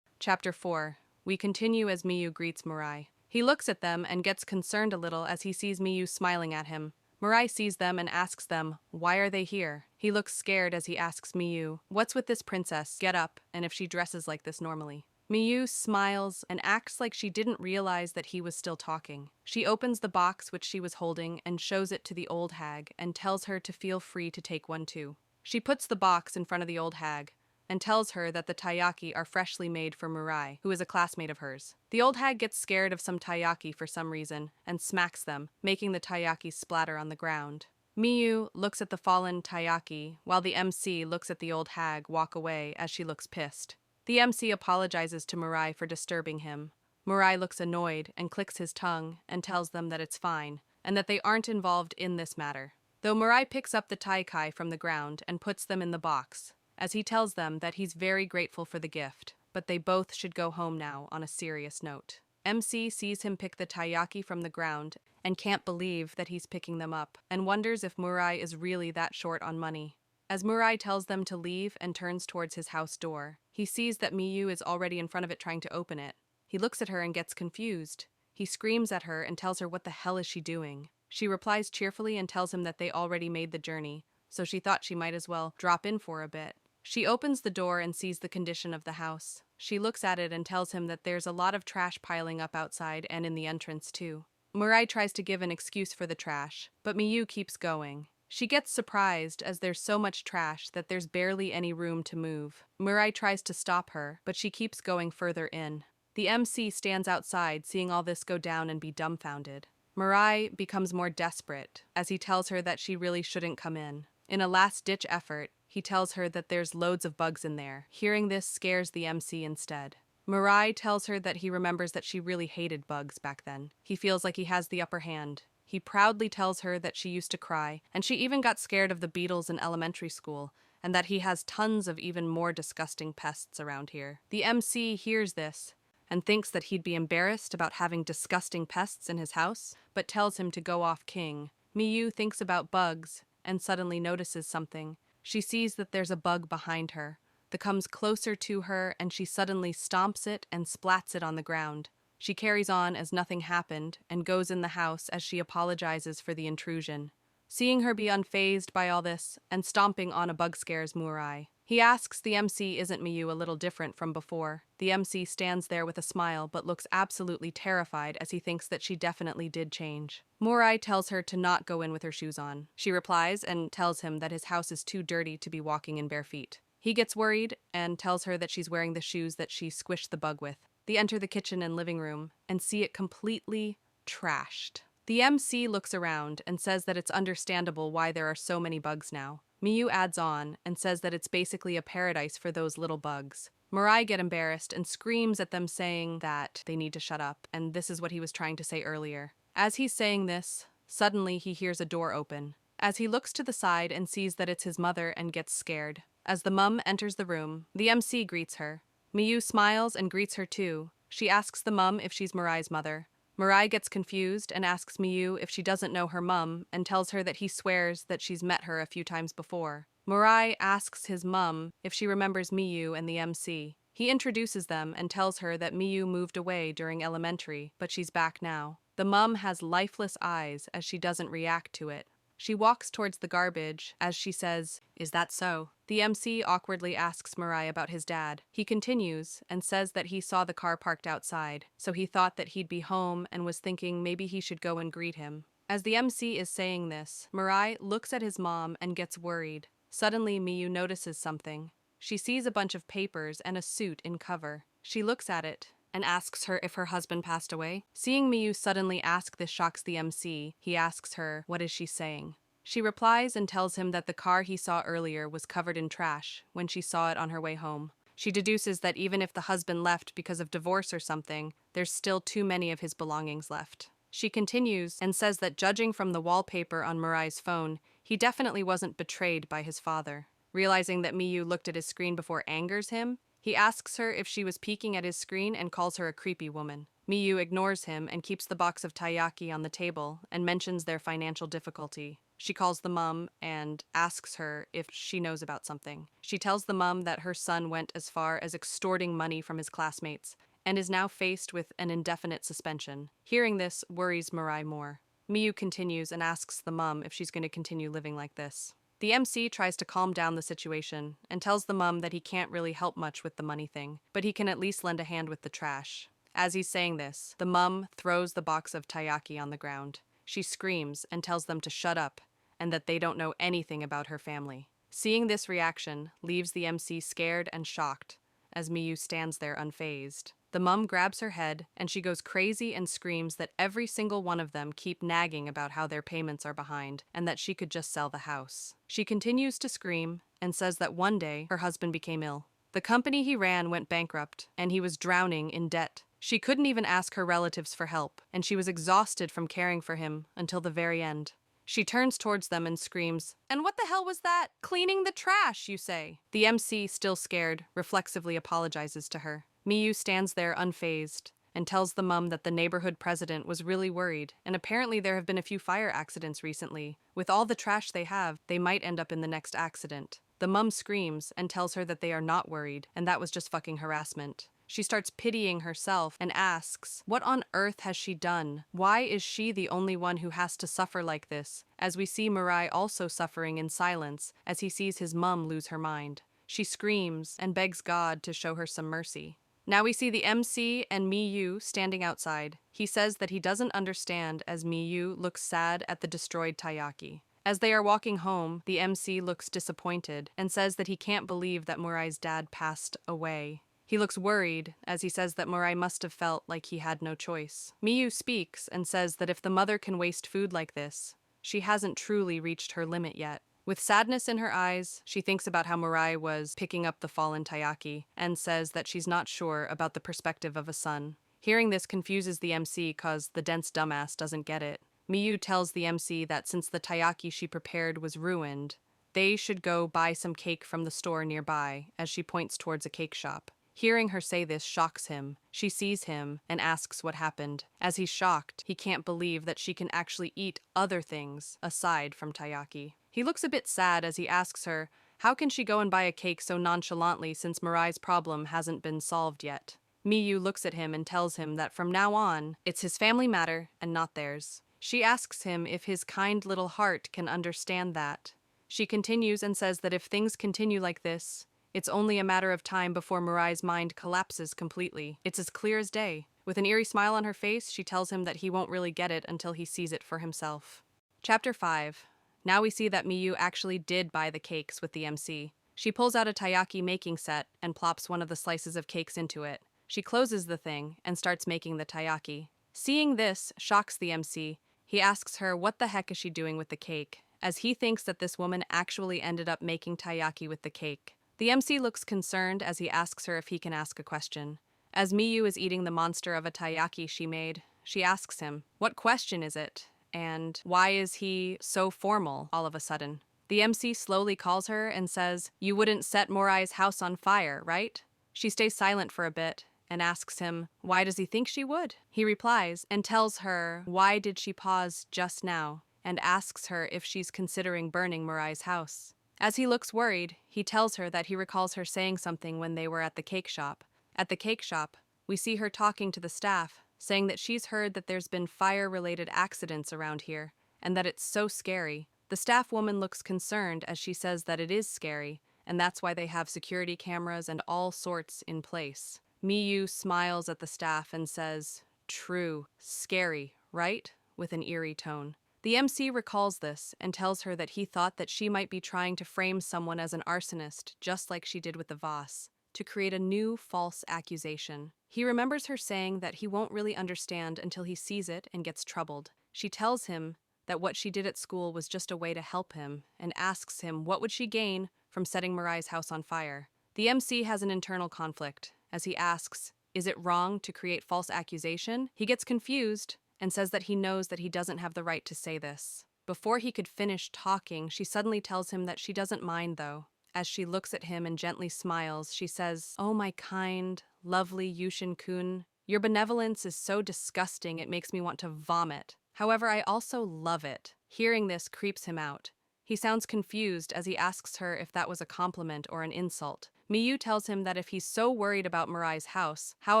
Chapter 4. We continue as Miyu greets Murai. He looks at them and gets concerned a little as he sees Miyu smiling at him. Murai sees them and asks them, why are they here? He looks scared as he asks Miyu, what's with this princess? Get up, and if she dresses like this normally. Miyu smiles and acts like she didn't realize that he was still talking. She opens the box which she was holding and shows it to the old hag and tells her to feel free to take one too. She puts the box in front of the old hag and tells her that the taiyaki are freshly made for Murai, who is a classmate of hers. The old hag gets scared of some taiyaki for some reason and smacks them, making the taiyaki splatter on the ground. Miyu looks at the fallen taiyaki while the MC looks at the old hag walk away as she looks pissed. The MC apologizes to Murai for disturbing him. Murai looks annoyed and clicks his tongue and tells them that it's fine and that they aren't involved in this matter. Though Murai picks up the taikai from the ground and puts them in the box, as he tells them that he's very grateful for the gift, but they both should go home now on a serious note. MC sees him pick the taiyaki from the ground and can't believe that he's picking them up and wonders if Murai is really that short on money. As Murai tells them to leave and turns towards his house door, he sees that Miyu is already in front of it trying to open it. He looks at her and gets confused. He screams at her and tells her what the hell is she doing. She replies cheerfully and tells him that they already made the journey, so she thought she might as well drop in for a bit. She opens the door and sees the condition of the house. She looks at it and tells him that there's a lot of trash piling up outside and in the entrance too. Murai tries to give an excuse for the trash, but Miyu keeps going. She gets surprised as there's so much trash that there's barely any room to move. Murai tries to stop her, but she keeps going further in. The MC stands outside, seeing all this go down and be dumbfounded. Mirai becomes more desperate as he tells her that she really shouldn't come in. In a last-ditch effort, he tells her that there's loads of bugs in there. Hearing this scares the MC instead. Mirai tells her that he remembers that she really hated bugs back then. He feels like he has the upper hand. He proudly tells her that she used to cry, and she even got scared of the beetles in elementary school, and that he has tons of even more disgusting pests around here. The MC hears this and thinks that he'd be embarrassed about having disgusting pests in his house, but tells him to go off king. Miyu thinks about bugs and suddenly notices something. She sees that there's a bug behind her that comes closer to her, and she suddenly stomps it and splats it on the ground. She carries on as nothing happened and goes in the house as she apologizes for the intrusion. Seeing her be unfazed by all this and stomping on a bug scares Murai. He asks the MC isn't Miyu a little different from before. The MC stands there with a smile but looks absolutely terrified as he thinks that she definitely did change. Murai tells her to not go in with her shoes on. She replies and tells him that his house is too dirty to be walking in bare feet. He gets worried and tells her that she's wearing the shoes that she squished the bug with. They enter the kitchen and living room and see it completely trashed. The MC looks around and says that it's understandable why there are so many bugs now. Miyu adds on and says that it's basically a paradise for those little bugs. Mirai get embarrassed and screams at them, saying that they need to shut up, and this is what he was trying to say earlier. As he's saying this, suddenly he hears a door open. As he looks to the side and sees that it's his mother and gets scared. As the mum enters the room, the MC greets her. Miyu smiles and greets her too. She asks the mum if she's Mirai's mother. Mirai gets confused and asks Miyu if she doesn't know her mum and tells her that he swears that she's met her a few times before. Mirai asks his mum if she remembers Miyu and the MC. He introduces them and tells her that Miyu moved away during elementary, but she's back now. The mum has lifeless eyes as she doesn't react to it. She walks towards the garbage as she says, "Is that so?" The MC awkwardly asks Mirai about his dad. He continues and says that he saw the car parked outside, so he thought that he'd be home and was thinking maybe he should go and greet him. As the MC is saying this, Mirai looks at his mom and gets worried. Suddenly, Miyu notices something. She sees a bunch of papers and a suit in cover. She looks at it and asks her if her husband passed away. Seeing Miyu suddenly ask this shocks the MC. He asks her, what is she saying? She replies and tells him that the car he saw earlier was covered in trash when she saw it on her way home. She deduces that even if the husband left because of divorce or something, there's still too many of his belongings left. She continues and says that judging from the wallpaper on Mirai's phone, he definitely wasn't betrayed by his father. Realizing that Miyu looked at his screen before angers him, he asks her if she was peeking at his screen and calls her a creepy woman. Miyu ignores him and keeps the box of taiyaki on the table and mentions their financial difficulty. She calls the mum and asks her if she knows about something. She tells the mum that her son went as far as extorting money from his classmates and is now faced with an indefinite suspension. Hearing this worries Mirai more. Miyu continues and asks the mum if she's going to continue living like this. The MC tries to calm down the situation and tells the mum that he can't really help much with the money thing, but he can at least lend a hand with the trash. As he's saying this, the mum throws the box of taiyaki on the ground. She screams and tells them to shut up and that they don't know anything about her family. Seeing this reaction leaves the MC scared and shocked as Miyu stands there unfazed. The mum grabs her head and she goes crazy and screams that every single one of them keep nagging about how their payments are behind and that she could just sell the house. She continues to scream and says that one day her husband became ill. The company he ran went bankrupt and he was drowning in debt. She couldn't even ask her relatives for help, and she was exhausted from caring for him until the very end. She turns towards them and screams, "And what the hell was that? Cleaning the trash, you say?" The MC, still scared, reflexively apologizes to her. Miyu stands there unfazed and tells the mum that the neighborhood president was really worried, and apparently there have been a few fire accidents recently. With all the trash they have, they might end up in the next accident. The mum screams and tells her that they are not worried, and that was just fucking harassment. She starts pitying herself and asks, what on earth has she done? Why is she the only one who has to suffer like this? As we see Mirai also suffering in silence as he sees his mum lose her mind. She screams and begs God to show her some mercy. Now we see the MC and Miyu standing outside. He says that he doesn't understand as Miyu looks sad at the destroyed taiyaki. As they are walking home, the MC looks disappointed and says that he can't believe that Murai's dad passed away. He He looks worried as he says that Murai must have felt like he had no choice. Miyu speaks and says that if the mother can waste food like this, she hasn't truly reached her limit yet. With sadness in her eyes, she thinks about how Murai was picking up the fallen Taiyaki and says that she's not sure about the perspective of a son. Hearing this confuses the MC cause the dense dumbass doesn't get it. Miyu tells the MC that since the Taiyaki she prepared was ruined, they should go buy some cake from the store nearby as she points towards a cake shop. Hearing her say this shocks him. She sees him and asks what happened. As he's shocked, he can't believe that she can actually eat other things aside from taiyaki. He looks a bit sad as he asks her, how can she go and buy a cake so nonchalantly since Murai's problem hasn't been solved yet? Miyu looks at him and tells him that from now on, it's his family matter and not theirs. She asks him if his kind little heart can understand that. She continues and says that if things continue like this, it's only a matter of time before Murai's mind collapses completely. It's as clear as day. With an eerie smile on her face, she tells him that he won't really get it until he sees it for himself. Chapter 5. Now we see that Miyu actually did buy the cakes with the MC. She pulls out a taiyaki making set and plops one of the slices of cakes into it. She closes the thing and starts making the taiyaki. Seeing this shocks the MC. He asks her what the heck is she doing with the cake, as he thinks that this woman actually ended up making taiyaki with the cake. The MC looks concerned as he asks her if he can ask a question. As Miyu is eating the monster of a taiyaki she made, she asks him, what question is it? And why is he so formal all of a sudden? The MC slowly calls her and says, you wouldn't set Morai's house on fire, right? She stays silent for a bit and asks him, why does he think she would? He replies and tells her why did she pause just now, and asks her if she's considering burning Murai's house. As he looks worried, he tells her that he recalls her saying something when they were at the cake shop. At the cake shop, we see her talking to the staff, saying that she's heard that there's been fire-related accidents around here, and that it's so scary. The staff woman looks concerned as she says that it is scary, and that's why they have security cameras and all sorts in place. Miyu smiles at the staff and says, true, scary, right? With an eerie tone. The MC recalls this and tells her that he thought that she might be trying to frame someone as an arsonist, just like she did with the Voss, to create a new false accusation. He remembers her saying that he won't really understand until he sees it and gets troubled. She tells him that what she did at school was just a way to help him and asks him what would she gain from setting Murai's house on fire. The MC has an internal conflict as he asks, is it wrong to create false accusation? He gets confused and says that he knows that he doesn't have the right to say this. Before he could finish talking, she suddenly tells him that she doesn't mind though. As she looks at him and gently smiles, she says, oh my kind, lovely Yushin-kun, your benevolence is so disgusting it makes me want to vomit. However, I also love it. Hearing this creeps him out. He sounds confused as he asks her if that was a compliment or an insult. Miyu tells him that if he's so worried about Murai's house, how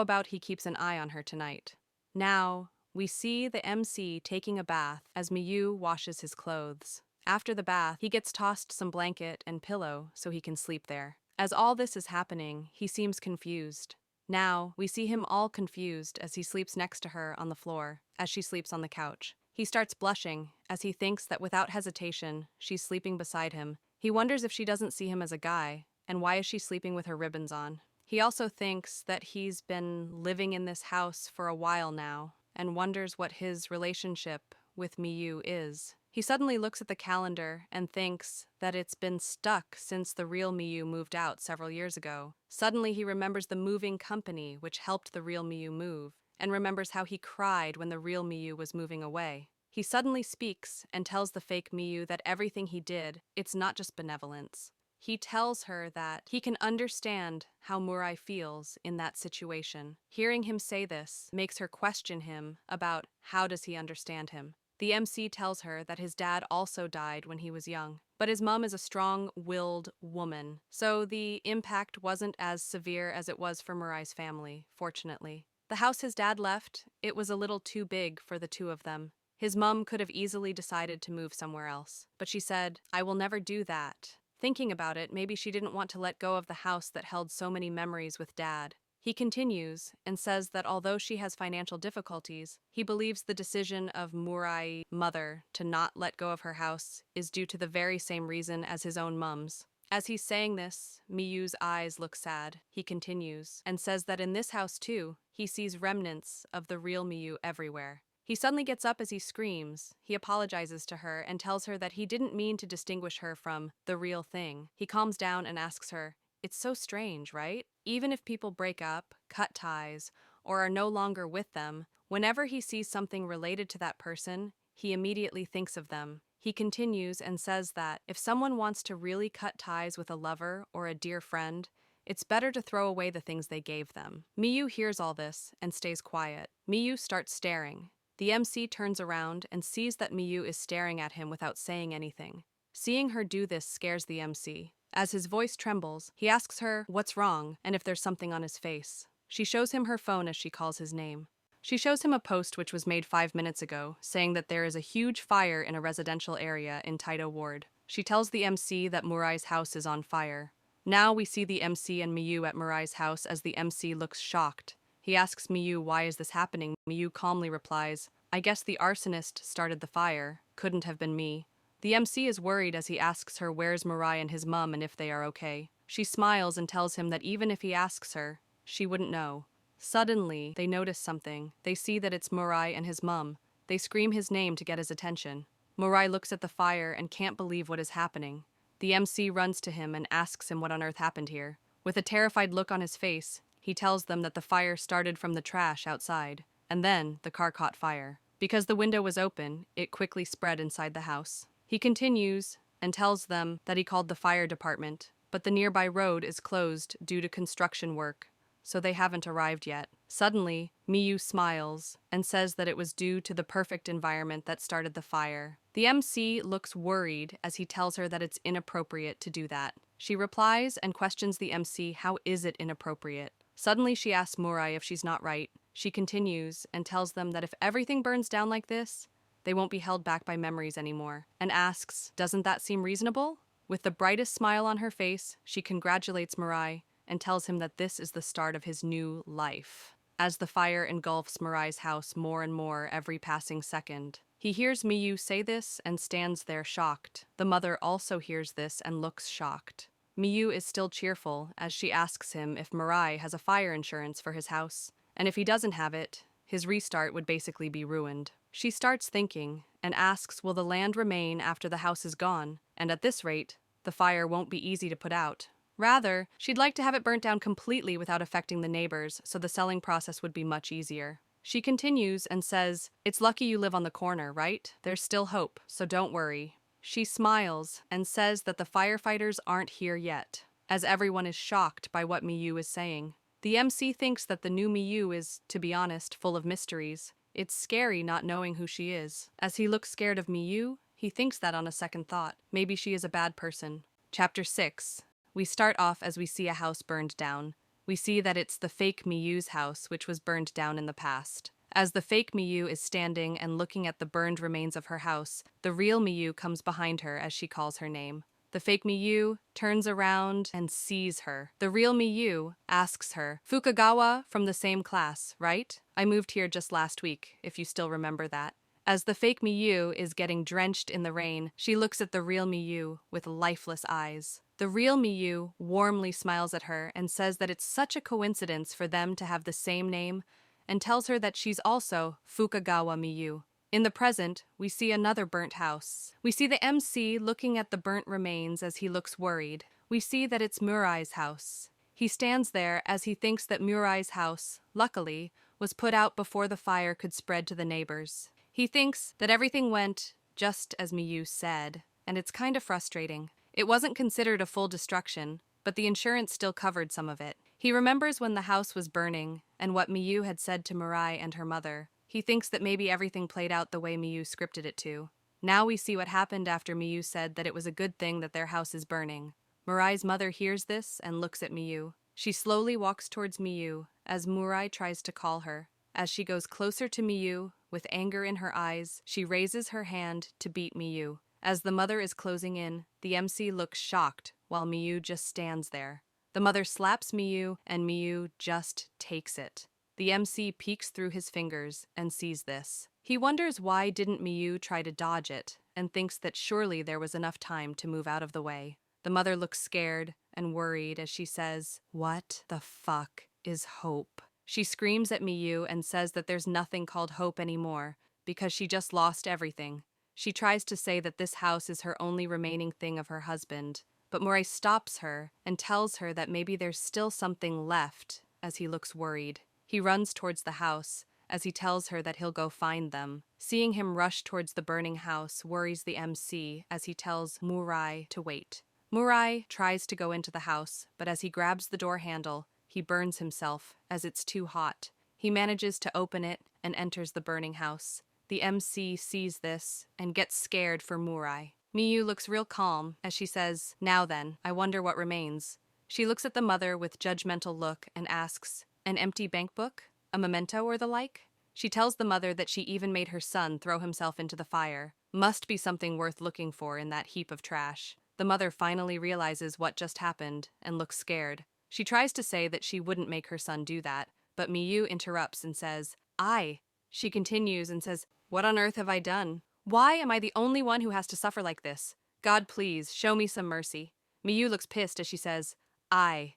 about he keeps an eye on her tonight? Now, we see the MC taking a bath as Miyu washes his clothes. After the bath, he gets tossed some blanket and pillow so he can sleep there. As all this is happening, he seems confused. Now, we see him all confused as he sleeps next to her on the floor, as she sleeps on the couch. He starts blushing as he thinks that without hesitation, she's sleeping beside him. He wonders if she doesn't see him as a guy, and why is she sleeping with her ribbons on? He also thinks that he's been living in this house for a while now, and wonders what his relationship with Miyu is. He suddenly looks at the calendar and thinks that it's been stuck since the real Miyu moved out several years ago. Suddenly he remembers the moving company which helped the real Miyu move, and remembers how he cried when the real Miyu was moving away. He suddenly speaks and tells the fake Miyu that everything he did, it's not just benevolence. He tells her that he can understand how Murai feels in that situation. Hearing him say this makes her question him about how does he understand him. The MC tells her that his dad also died when he was young, but his mom is a strong-willed woman, so the impact wasn't as severe as it was for Murai's family, fortunately. The house his dad left, it was a little too big for the two of them. His mom could have easily decided to move somewhere else, but she said, I will never do that. Thinking about it, maybe she didn't want to let go of the house that held so many memories with Dad. He continues and says that although she has financial difficulties, he believes the decision of Murai's mother to not let go of her house is due to the very same reason as his own mom's. As he's saying this, Miyu's eyes look sad. He continues and says that in this house too, he sees remnants of the real Miyu everywhere. He suddenly gets up as he screams. He apologizes to her and tells her that he didn't mean to distinguish her from the real thing. He calms down and asks her, "It's so strange, right? Even if people break up, cut ties, or are no longer with them, whenever he sees something related to that person, he immediately thinks of them." He continues and says that if someone wants to really cut ties with a lover or a dear friend, it's better to throw away the things they gave them. Miyu hears all this and stays quiet. Miyu starts staring. The MC turns around and sees that Miyu is staring at him without saying anything. Seeing her do this scares the MC. As his voice trembles, he asks her what's wrong and if there's something on his face. She shows him her phone as she calls his name. She shows him a post which was made 5 minutes ago, saying that there is a huge fire in a residential area in Taito Ward. She tells the MC that Murai's house is on fire. Now we see the MC and Miyu at Murai's house as the MC looks shocked. He asks Miyu why is this happening. Miyu calmly replies, "I guess the arsonist started the fire. Couldn't have been me." The MC is worried as he asks her where's Murai and his mum and if they are okay. She smiles and tells him that even if he asks her, she wouldn't know. Suddenly, they notice something. They see that it's Murai and his mum. They scream his name to get his attention. Murai looks at the fire and can't believe what is happening. The MC runs to him and asks him what on earth happened here. With a terrified look on his face, he tells them that the fire started from the trash outside, and then the car caught fire. Because the window was open, it quickly spread inside the house. He continues and tells them that he called the fire department, but the nearby road is closed due to construction work, so they haven't arrived yet. Suddenly, Miyu smiles and says that it was due to the perfect environment that started the fire. The MC looks worried as he tells her that it's inappropriate to do that. She replies and questions the MC how is it inappropriate. Suddenly she asks Murai if she's not right. She continues and tells them that if everything burns down like this, they won't be held back by memories anymore, and asks, "Doesn't that seem reasonable?" With the brightest smile on her face, she congratulates Murai and tells him that this is the start of his new life. As the fire engulfs Murai's house more and more every passing second, he hears Miyu say this and stands there shocked. The mother also hears this and looks shocked. Miyu is still cheerful as she asks him if Murai has a fire insurance for his house, and if he doesn't have it, his restart would basically be ruined. She starts thinking and asks will the land remain after the house is gone, and at this rate, the fire won't be easy to put out. Rather, she'd like to have it burnt down completely without affecting the neighbors, so the selling process would be much easier. She continues and says, "It's lucky you live on the corner, right? There's still hope, so don't worry." She smiles and says that the firefighters aren't here yet, as everyone is shocked by what Miyu is saying. The MC thinks that the new Miyu is, to be honest, full of mysteries. It's scary not knowing who she is. As he looks scared of Miyu, he thinks that on a second thought, maybe she is a bad person. Chapter 6. We start off as we see a house burned down. We see that it's the fake Miyu's house, which was burned down in the past. As the fake Miyu is standing and looking at the burned remains of her house, the real Miyu comes behind her as she calls her name. The fake Miyu turns around and sees her. The real Miyu asks her, "Fukagawa from the same class, right? I moved here just last week, if you still remember that." As the fake Miyu is getting drenched in the rain, she looks at the real Miyu with lifeless eyes. The real Miyu warmly smiles at her and says that it's such a coincidence for them to have the same name, and tells her that she's also Fukagawa Miyu. In the present, we see another burnt house. We see the MC looking at the burnt remains as he looks worried. We see that it's Murai's house. He stands there as he thinks that Murai's house, luckily, was put out before the fire could spread to the neighbors. He thinks that everything went just as Miyu said, and it's kind of frustrating. It wasn't considered a full destruction, but the insurance still covered some of it. He remembers when the house was burning and what Miyu had said to Murai and her mother. He thinks that maybe everything played out the way Miyu scripted it to. Now we see what happened after Miyu said that it was a good thing that their house is burning. Murai's mother hears this and looks at Miyu. She slowly walks towards Miyu as Murai tries to call her. As she goes closer to Miyu, with anger in her eyes, she raises her hand to beat Miyu. As the mother is closing in, the MC looks shocked while Miyu just stands there. The mother slaps Miyu and Miyu just takes it. The MC peeks through his fingers and sees this. He wonders why didn't Miyu try to dodge it and thinks that surely there was enough time to move out of the way. The mother looks scared and worried as she says, "What the fuck is hope?" She screams at Miyu and says that there's nothing called hope anymore because she just lost everything. She tries to say that this house is her only remaining thing of her husband, but Murai stops her and tells her that maybe there's still something left as he looks worried. He runs towards the house as he tells her that he'll go find them. Seeing him rush towards the burning house worries the MC as he tells Murai to wait. Murai tries to go into the house, but as he grabs the door handle, he burns himself as it's too hot. He manages to open it and enters the burning house. The MC sees this and gets scared for Murai. Miyu looks real calm as she says, "Now then, I wonder what remains." She looks at the mother with judgmental look and asks, "An empty bank book? A memento or the like?" She tells the mother that she even made her son throw himself into the fire. Must be something worth looking for in that heap of trash. The mother finally realizes what just happened and looks scared. She tries to say that she wouldn't make her son do that, but Miyu interrupts and says, "I." She continues and says, "What on earth have I done? Why am I the only one who has to suffer like this? God, please, show me some mercy." Miyu looks pissed as she says, I.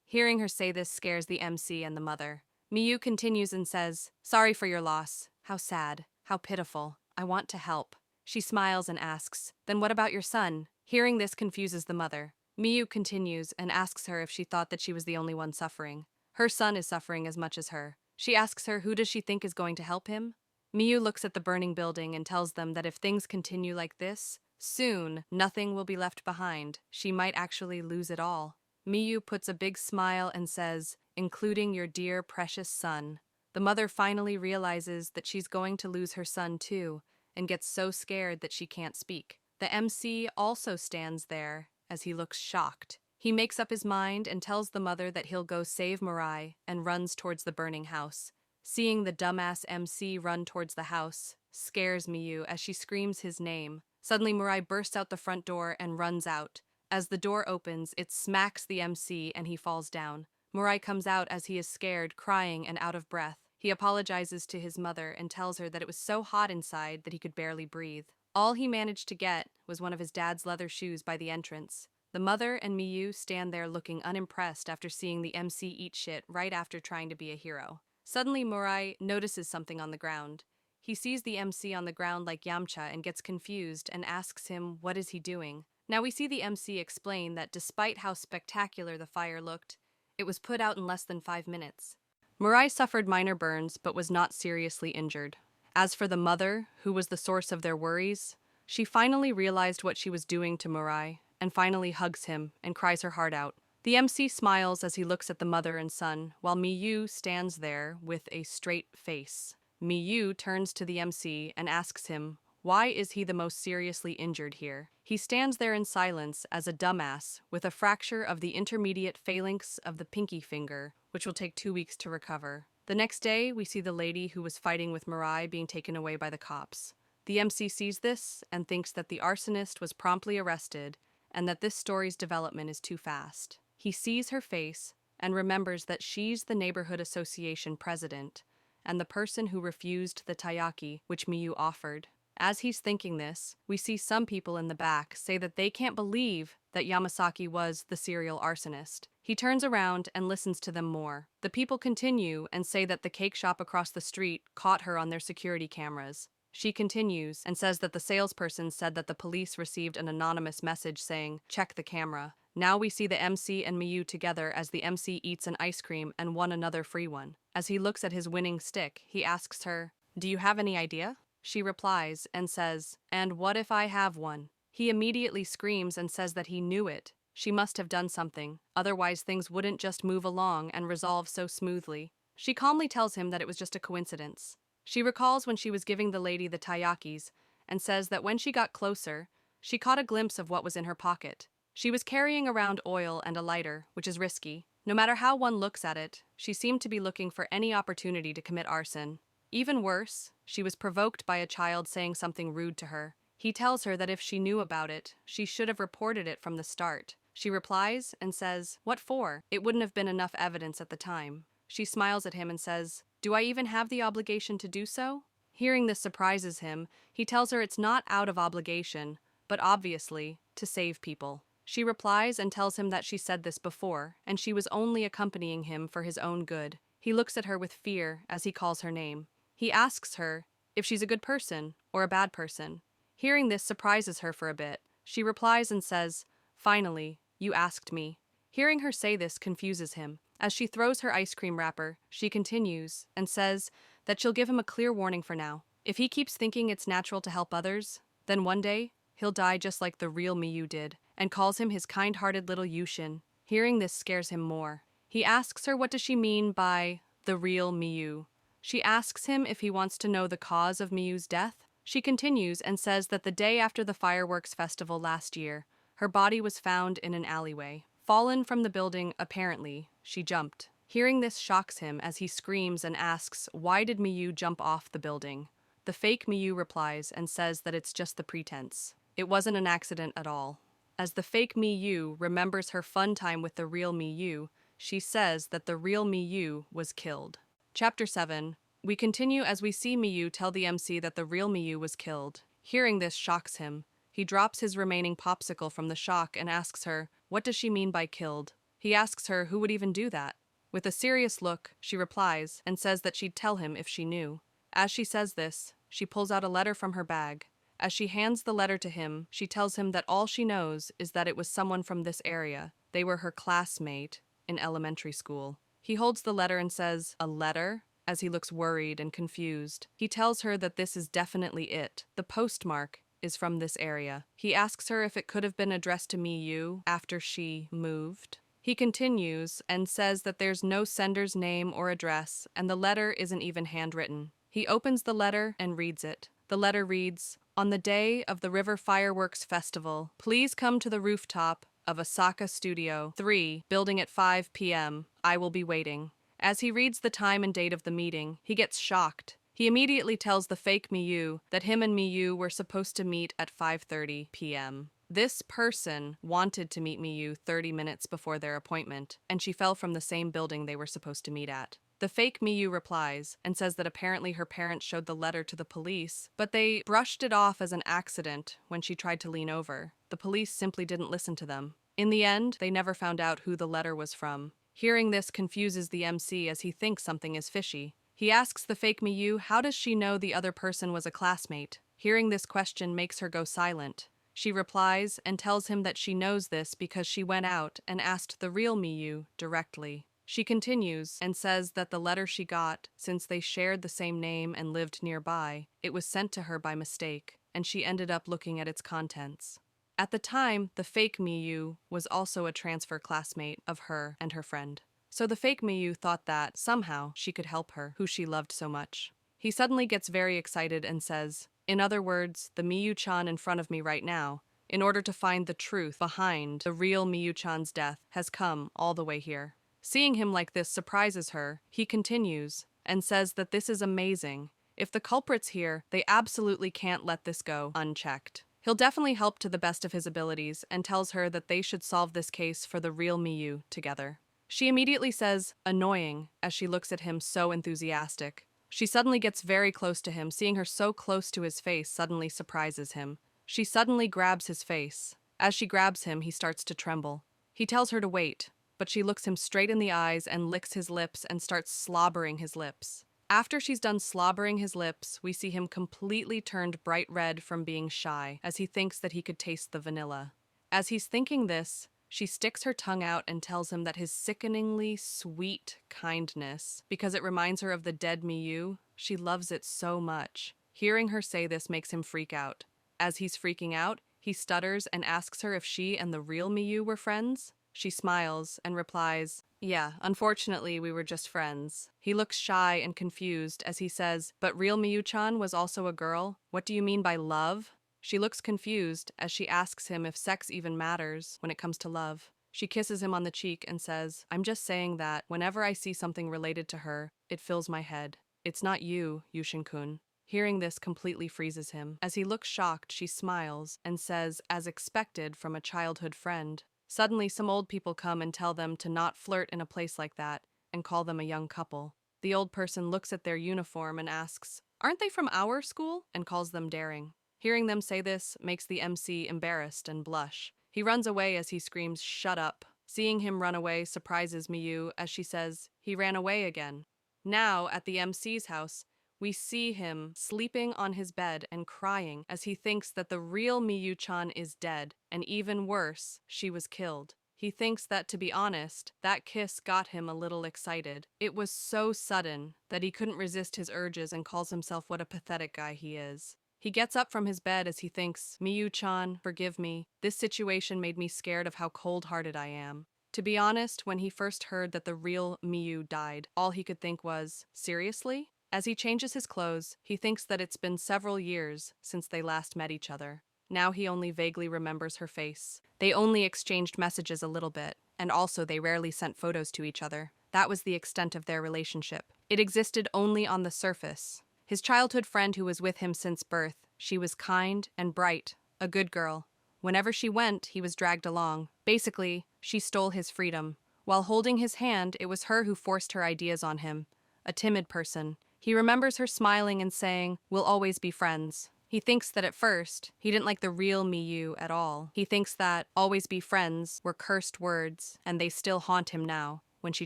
Hearing her say this scares the MC and the mother. Miyu continues and says, "Sorry for your loss. How sad. How pitiful. I want to help." She smiles and asks, "Then what about your son?" Hearing this confuses the mother. Miyu continues and asks her if she thought that she was the only one suffering. Her son is suffering as much as her. She asks her who does she think is going to help him? Miyu looks at the burning building and tells them that if things continue like this, soon nothing will be left behind. She might actually lose it all. Miyu puts a big smile and says, "Including your dear precious son." The mother finally realizes that she's going to lose her son too, and gets so scared that she can't speak. The MC also stands there as he looks shocked. He makes up his mind and tells the mother that he'll go save Murai and runs towards the burning house. Seeing the dumbass MC run towards the house scares Miyu as she screams his name. Suddenly Murai bursts out the front door and runs out. As the door opens, it smacks the MC and he falls down. Murai comes out as he is scared, crying and out of breath. He apologizes to his mother and tells her that it was so hot inside that he could barely breathe. All he managed to get was one of his dad's leather shoes by the entrance. The mother and Miyu stand there looking unimpressed after seeing the MC eat shit right after trying to be a hero. Suddenly Murai notices something on the ground. He sees the MC on the ground like Yamcha and gets confused and asks him what is he doing. Now we see the MC explain that despite how spectacular the fire looked, it was put out in less than 5 minutes. Murai suffered minor burns but was not seriously injured. As for the mother, who was the source of their worries, she finally realized what she was doing to Murai and finally hugs him and cries her heart out. The MC smiles as he looks at the mother and son, while Miyu stands there with a straight face. Miyu turns to the MC and asks him, why is he the most seriously injured here? He stands there in silence as a dumbass with a fracture of the intermediate phalanx of the pinky finger, which will take 2 weeks to recover. The next day, we see the lady who was fighting with Murai being taken away by the cops. The MC sees this and thinks that the arsonist was promptly arrested and that this story's development is too fast. He sees her face and remembers that she's the neighborhood association president and the person who refused the taiyaki which Miyu offered. As he's thinking this, we see some people in the back say that they can't believe that Yamasaki was the serial arsonist. He turns around and listens to them more. The people continue and say that the cake shop across the street caught her on their security cameras. She continues and says that the salesperson said that the police received an anonymous message saying, "Check the camera." Now we see the MC and Miyu together as the MC eats an ice cream and won another free one. As he looks at his winning stick, he asks her, "Do you have any idea?" She replies and says, "And what if I have one?" He immediately screams and says that he knew it. She must have done something, otherwise things wouldn't just move along and resolve so smoothly. She calmly tells him that it was just a coincidence. She recalls when she was giving the lady the taiyakis and says that when she got closer, she caught a glimpse of what was in her pocket. She was carrying around oil and a lighter, which is risky. No matter how one looks at it, she seemed to be looking for any opportunity to commit arson. Even worse, she was provoked by a child saying something rude to her. He tells her that if she knew about it, she should have reported it from the start. She replies and says, "What for? It wouldn't have been enough evidence at the time." She smiles at him and says, "Do I even have the obligation to do so?" Hearing this surprises him, he tells her it's not out of obligation, but obviously, to save people. She replies and tells him that she said this before, and she was only accompanying him for his own good. He looks at her with fear as he calls her name. He asks her if she's a good person or a bad person. Hearing this surprises her for a bit. She replies and says, "Finally, you asked me." Hearing her say this confuses him. As she throws her ice cream wrapper, she continues and says that she'll give him a clear warning for now. If he keeps thinking it's natural to help others, then one day, he'll die just like the real Miyu did, and calls him his kind-hearted little Yushin. Hearing this scares him more. He asks her what does she mean by the real Miyu. She asks him if he wants to know the cause of Miyu's death. She continues and says that the day after the fireworks festival last year, her body was found in an alleyway. Fallen from the building, apparently, she jumped. Hearing this shocks him as he screams and asks, why did Miyu jump off the building? The fake Miyu replies and says that it's just the pretense. It wasn't an accident at all. As the fake Miyu remembers her fun time with the real Miyu, she says that the real Miyu was killed. Chapter 7. We continue as we see Miyu tell the MC that the real Miyu was killed. Hearing this shocks him. He drops his remaining popsicle from the shock and asks her, what does she mean by killed? He asks her who would even do that. With a serious look, she replies and says that she'd tell him if she knew. As she says this, she pulls out a letter from her bag. As she hands the letter to him, she tells him that all she knows is that it was someone from this area. They were her classmate in elementary school. He holds the letter and says, "A letter?" as he looks worried and confused. He tells her that this is definitely it. The postmark is from this area. He asks her if it could have been addressed to Miyu after she moved. He continues and says that there's no sender's name or address, and the letter isn't even handwritten. He opens the letter and reads it. The letter reads, "On the day of the River Fireworks Festival, please come to the rooftop of Asaka Studio 3, building at 5 p.m. I will be waiting." As he reads the time and date of the meeting, he gets shocked. He immediately tells the fake Miyu that him and Miyu were supposed to meet at 5:30 p.m. This person wanted to meet Miyu 30 minutes before their appointment, and she fell from the same building they were supposed to meet at. The fake Miyu replies and says that apparently her parents showed the letter to the police, but they brushed it off as an accident when she tried to lean over. The police simply didn't listen to them. In the end, they never found out who the letter was from. Hearing this confuses the MC as he thinks something is fishy. He asks the fake Miyu how does she know the other person was a classmate. Hearing this question makes her go silent. She replies and tells him that she knows this because she went out and asked the real Miyu directly. She continues and says that the letter she got, since they shared the same name and lived nearby, it was sent to her by mistake, and she ended up looking at its contents. At the time, the fake Miyu was also a transfer classmate of her and her friend. So the fake Miyu thought that, somehow, she could help her, who she loved so much. He suddenly gets very excited and says, in other words, the Miyu-chan in front of me right now, in order to find the truth behind the real Miyu-chan's death, has come all the way here. Seeing him like this surprises her. He continues and says that this is amazing. If the culprit's here, they absolutely can't let this go unchecked. He'll definitely help to the best of his abilities and tells her that they should solve this case for the real Miyu together. She immediately says, annoying, as she looks at him so enthusiastic. She suddenly gets very close to him. Seeing her so close to his face suddenly surprises him. She suddenly grabs his face. As she grabs him, he starts to tremble. He tells her to wait, but she looks him straight in the eyes and licks his lips and starts slobbering his lips. After she's done slobbering his lips, we see him completely turned bright red from being shy, as he thinks that he could taste the vanilla. As he's thinking this, she sticks her tongue out and tells him that his sickeningly sweet kindness, because it reminds her of the dead Miyu, she loves it so much. Hearing her say this makes him freak out. As he's freaking out, he stutters and asks her if she and the real Miyu were friends. She smiles and replies, "Yeah, unfortunately we were just friends." He looks shy and confused as he says, "But real Miyu-chan was also a girl? What do you mean by love?" She looks confused as she asks him if sex even matters when it comes to love. She kisses him on the cheek and says, "I'm just saying that whenever I see something related to her, it fills my head. It's not you, Yushin-kun." Hearing this completely freezes him. As he looks shocked, she smiles and says, as expected from a childhood friend. Suddenly, some old people come and tell them to not flirt in a place like that and call them a young couple. The old person looks at their uniform and asks, "Aren't they from our school?" and calls them daring. Hearing them say this makes the MC embarrassed and blush. He runs away as he screams, "Shut up." Seeing him run away surprises Miyu as she says, "He ran away again." Now, at the MC's house, we see him sleeping on his bed and crying as he thinks that the real Miyu-chan is dead, and even worse, she was killed. He thinks that, to be honest, that kiss got him a little excited. It was so sudden that he couldn't resist his urges and calls himself what a pathetic guy he is. He gets up from his bed as he thinks, "Miyu-chan, forgive me. This situation made me scared of how cold-hearted I am." To be honest, when he first heard that the real Miyu died, all he could think was, seriously? As he changes his clothes, he thinks that it's been several years since they last met each other. Now he only vaguely remembers her face. They only exchanged messages a little bit, and also they rarely sent photos to each other. That was the extent of their relationship. It existed only on the surface. His childhood friend who was with him since birth, she was kind and bright, a good girl. Whenever she went, he was dragged along. Basically, she stole his freedom. While holding his hand, it was her who forced her ideas on him. A timid person. He remembers her smiling and saying, "We'll always be friends." He thinks that at first, he didn't like the real Miyu at all. He thinks that "always be friends" were cursed words, and they still haunt him now, when she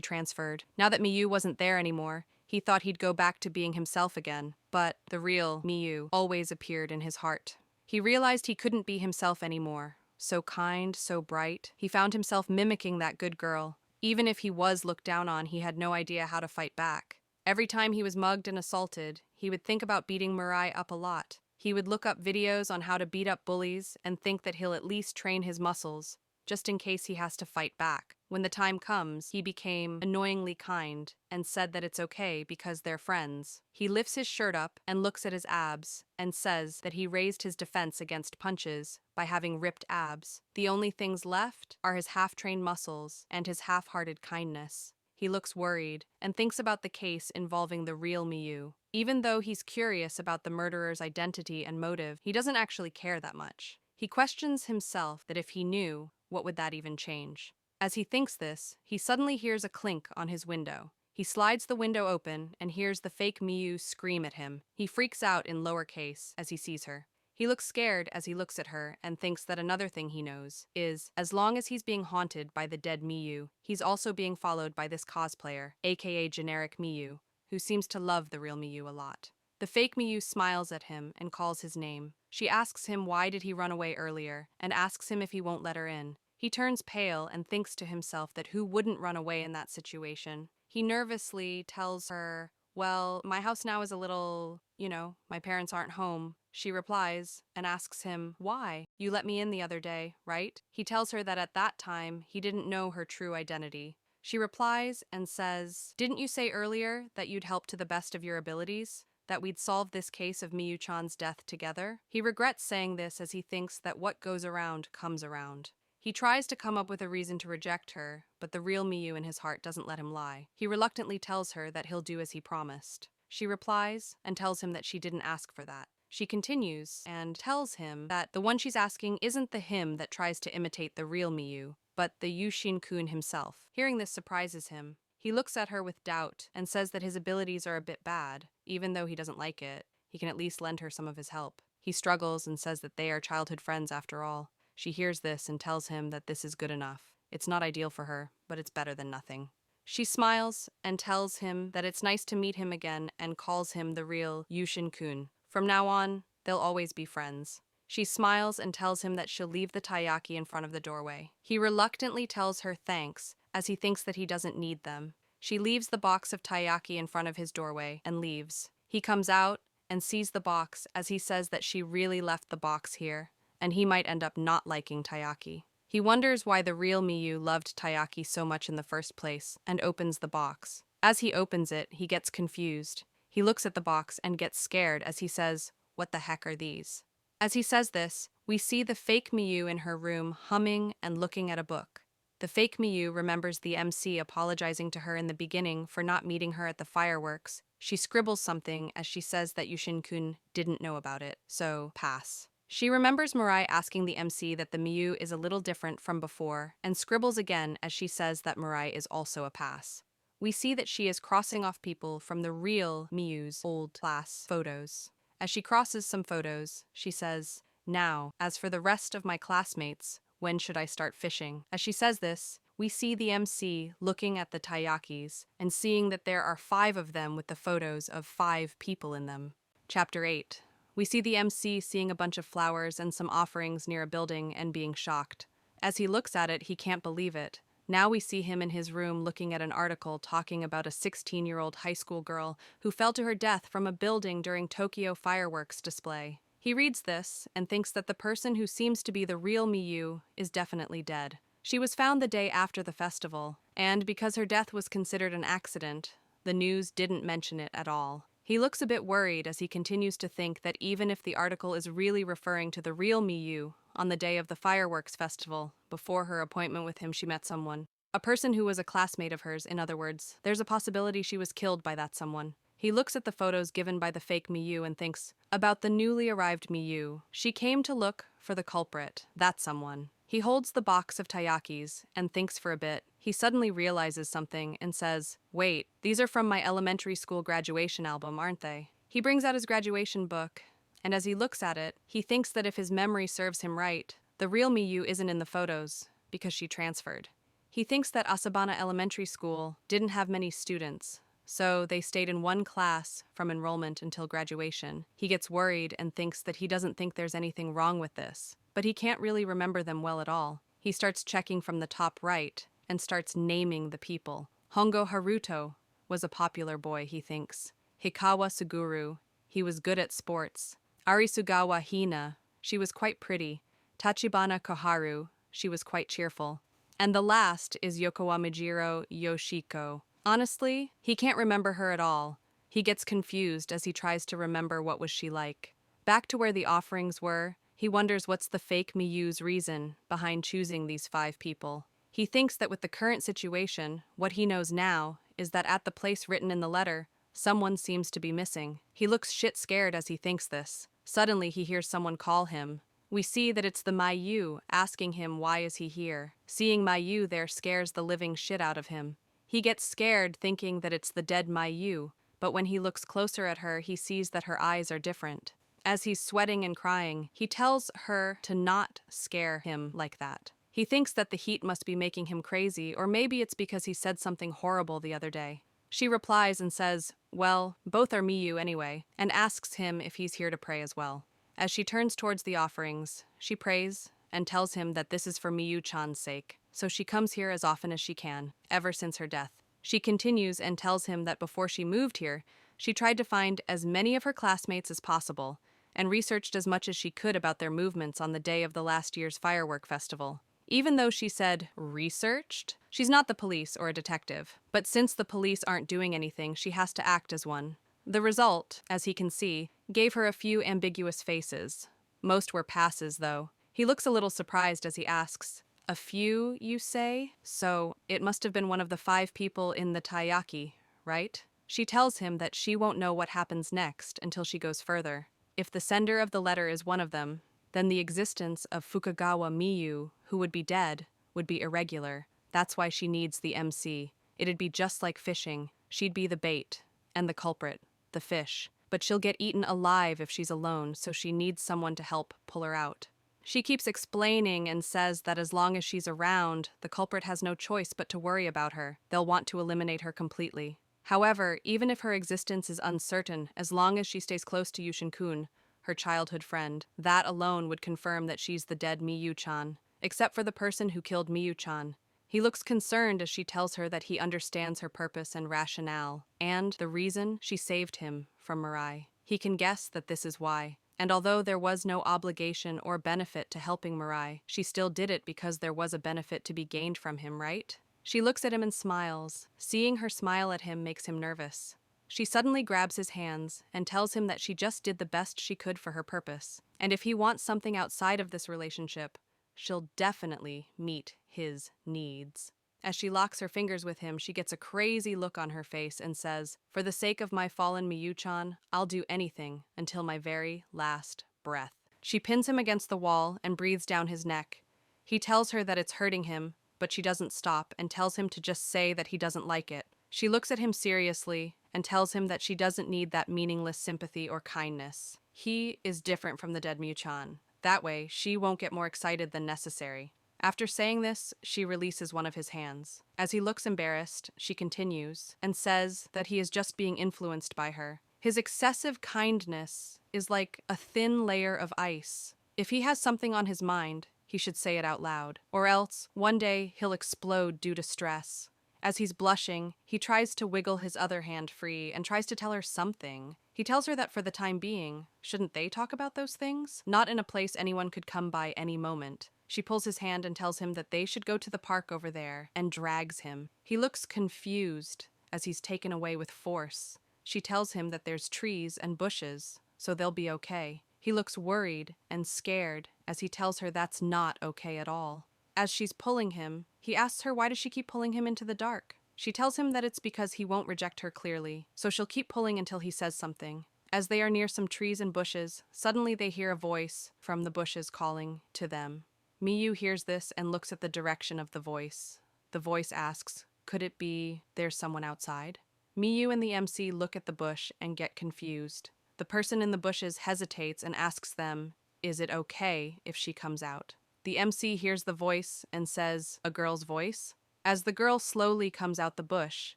transferred. Now that Miyu wasn't there anymore, he thought he'd go back to being himself again. But the real Miyu always appeared in his heart. He realized he couldn't be himself anymore. So kind, so bright. He found himself mimicking that good girl. Even if he was looked down on, he had no idea how to fight back. Every time he was mugged and assaulted, he would think about beating Mirai up a lot. He would look up videos on how to beat up bullies and think that he'll at least train his muscles, just in case he has to fight back. When the time comes, he became annoyingly kind and said that it's okay because they're friends. He lifts his shirt up and looks at his abs and says that he raised his defense against punches by having ripped abs. The only things left are his half-trained muscles and his half-hearted kindness. He looks worried and thinks about the case involving the real Miyu. Even though he's curious about the murderer's identity and motive, he doesn't actually care that much. He questions himself that if he knew, what would that even change? As he thinks this, he suddenly hears a clink on his window. He slides the window open and hears the fake Miyu scream at him. He freaks out in lowercase as he sees her. He looks scared as he looks at her and thinks that another thing he knows is, as long as he's being haunted by the dead Miyu, he's also being followed by this cosplayer, aka generic Miyu, who seems to love the real Miyu a lot. The fake Miyu smiles at him and calls his name. She asks him why did he run away earlier, and asks him if he won't let her in. He turns pale and thinks to himself that who wouldn't run away in that situation. He nervously tells her, "Well, my house now is a little, my parents aren't home." She replies and asks him, "Why? You let me in the other day, right?" He tells her that at that time, he didn't know her true identity. She replies and says, "Didn't you say earlier that you'd help to the best of your abilities? That we'd solve this case of Miyu-chan's death together?" He regrets saying this as he thinks that what goes around comes around. He tries to come up with a reason to reject her, but the real Miyu in his heart doesn't let him lie. He reluctantly tells her that he'll do as he promised. She replies and tells him that she didn't ask for that. She continues and tells him that the one she's asking isn't the him that tries to imitate the real Miyu, but the Yushin-kun himself. Hearing this surprises him. He looks at her with doubt and says that his abilities are a bit bad. Even though he doesn't like it, he can at least lend her some of his help. He struggles and says that they are childhood friends after all. She hears this and tells him that this is good enough. It's not ideal for her, but it's better than nothing. She smiles and tells him that it's nice to meet him again and calls him the real Yushin-kun. From now on, they'll always be friends. She smiles and tells him that she'll leave the taiyaki in front of the doorway. He reluctantly tells her thanks, as he thinks that he doesn't need them. She leaves the box of taiyaki in front of his doorway and leaves. He comes out and sees the box as he says that she really left the box here, and he might end up not liking taiyaki. He wonders why the real Miyu loved taiyaki so much in the first place, and opens the box. As he opens it, he gets confused. He looks at the box and gets scared as he says, "What the heck are these?" As he says this, we see the fake Miyu in her room humming and looking at a book. The fake Miyu remembers the MC apologizing to her in the beginning for not meeting her at the fireworks. She scribbles something as she says that Yushin-kun didn't know about it, so pass. She remembers Mirai asking the MC that the Miyu is a little different from before, and scribbles again as she says that Mirai is also a pass. We see that she is crossing off people from the real Miyu's old class photos. As she crosses some photos, she says, "Now, as for the rest of my classmates, when should I start fishing?" As she says this, we see the MC looking at the taiyakis and seeing that there are 5 of them with the photos of 5 people in them. Chapter 8. We see the MC seeing a bunch of flowers and some offerings near a building and being shocked. As he looks at it, he can't believe it. Now we see him in his room looking at an article talking about a 16-year-old high school girl who fell to her death from a building during Tokyo fireworks display. He reads this and thinks that the person who seems to be the real Miyu is definitely dead. She was found the day after the festival, and because her death was considered an accident, the news didn't mention it at all. He looks a bit worried as he continues to think that even if the article is really referring to the real Miyu, on the day of the fireworks festival, before her appointment with him, she met someone. A person who was a classmate of hers, in other words. There's a possibility she was killed by that someone. He looks at the photos given by the fake Miyu and thinks about the newly arrived Miyu. She came to look for the culprit, that someone. He holds the box of taiyakis and thinks for a bit. He suddenly realizes something and says, "Wait, these are from my elementary school graduation album, aren't they?" He brings out his graduation book, and as he looks at it, he thinks that if his memory serves him right, the real Miyu isn't in the photos because she transferred. He thinks that Asabana Elementary School didn't have many students, so they stayed in one class from enrollment until graduation. He gets worried and thinks that he doesn't think there's anything wrong with this, but he can't really remember them well at all. He starts checking from the top right and starts naming the people. Hongo Haruto was a popular boy, he thinks. Hikawa Suguru, he was good at sports. Arisugawa Hina, she was quite pretty. Tachibana Koharu, she was quite cheerful. And the last is Yokowamijiro Yoshiko. Honestly, he can't remember her at all. He gets confused as he tries to remember what was she like. Back to where the offerings were, he wonders what's the fake Miyu's reason behind choosing these 5 people. He thinks that with the current situation, what he knows now is that at the place written in the letter, someone seems to be missing. He looks shit scared as he thinks this. Suddenly he hears someone call him. We see that it's the Miyu asking him why is he here. Seeing Miyu there scares the living shit out of him. He gets scared thinking that it's the dead Miyu, but when he looks closer at her, he sees that her eyes are different. As he's sweating and crying, he tells her to not scare him like that. He thinks that the heat must be making him crazy, or maybe it's because he said something horrible the other day. She replies and says, well, both are Miyu anyway, and asks him if he's here to pray as well. As she turns towards the offerings, she prays and tells him that this is for Miyu-chan's sake, so she comes here as often as she can, ever since her death. She continues and tells him that before she moved here, she tried to find as many of her classmates as possible and researched as much as she could about their movements on the day of the last year's firework festival. Even though she said researched, she's not the police or a detective, but since the police aren't doing anything, she has to act as one. The result, as he can see, gave her a few ambiguous faces. Most were passes, though. He looks a little surprised as he asks, "A few, you say? So, it must have been one of the 5 people in the taiyaki, right?" She tells him that she won't know what happens next until she goes further. If the sender of the letter is one of them, then the existence of Fukagawa Miyu, who would be dead, would be irregular. That's why she needs the MC. It'd be just like fishing. She'd be the bait, and the culprit, the fish. But she'll get eaten alive if she's alone, so she needs someone to help pull her out. She keeps explaining and says that as long as she's around, the culprit has no choice but to worry about her. They'll want to eliminate her completely. However, even if her existence is uncertain, as long as she stays close to Yushin-kun, her childhood friend, that alone would confirm that she's the dead Miyu-chan, except for the person who killed Miyu-chan. He looks concerned as she tells her that he understands her purpose and rationale, and the reason she saved him from Mirai. He can guess that this is why. And although there was no obligation or benefit to helping Mirai, she still did it because there was a benefit to be gained from him, right? She looks at him and smiles. Seeing her smile at him makes him nervous. She suddenly grabs his hands and tells him that she just did the best she could for her purpose, and if he wants something outside of this relationship, she'll definitely meet his needs. As she locks her fingers with him, she gets a crazy look on her face and says, "For the sake of my fallen Miyu-chan, I'll do anything until my very last breath." She pins him against the wall and breathes down his neck. He tells her that it's hurting him, but she doesn't stop and tells him to just say that he doesn't like it. She looks at him seriously and tells him that she doesn't need that meaningless sympathy or kindness. he is different from the dead Miyu-chan. That way, she won't get more excited than necessary. After saying this, she releases one of his hands. As he looks embarrassed, she continues and says that he is just being influenced by her. His excessive kindness is like a thin layer of ice. If he has something on his mind, he should say it out loud, or else one day he'll explode due to stress. As he's blushing, he tries to wiggle his other hand free and tries to tell her something. He tells her that for the time being, shouldn't they talk about those things? Not in a place anyone could come by any moment. She pulls his hand and tells him that they should go to the park over there and drags him. He looks confused as he's taken away with force. She tells him that there's trees and bushes, so they'll be okay. He looks worried and scared as he tells her that's not okay at all. As she's pulling him, he asks her why does she keep pulling him into the dark. She tells him that it's because he won't reject her clearly, so she'll keep pulling until he says something. As they are near some trees and bushes, suddenly they hear a voice from the bushes calling to them. Miyu hears this and looks at the direction of the voice. The voice asks, could it be there's someone outside? Miyu and the MC look at the bush and get confused. The person in the bushes hesitates and asks them, is it okay if she comes out? The MC hears the voice and says, a girl's voice? As the girl slowly comes out the bush,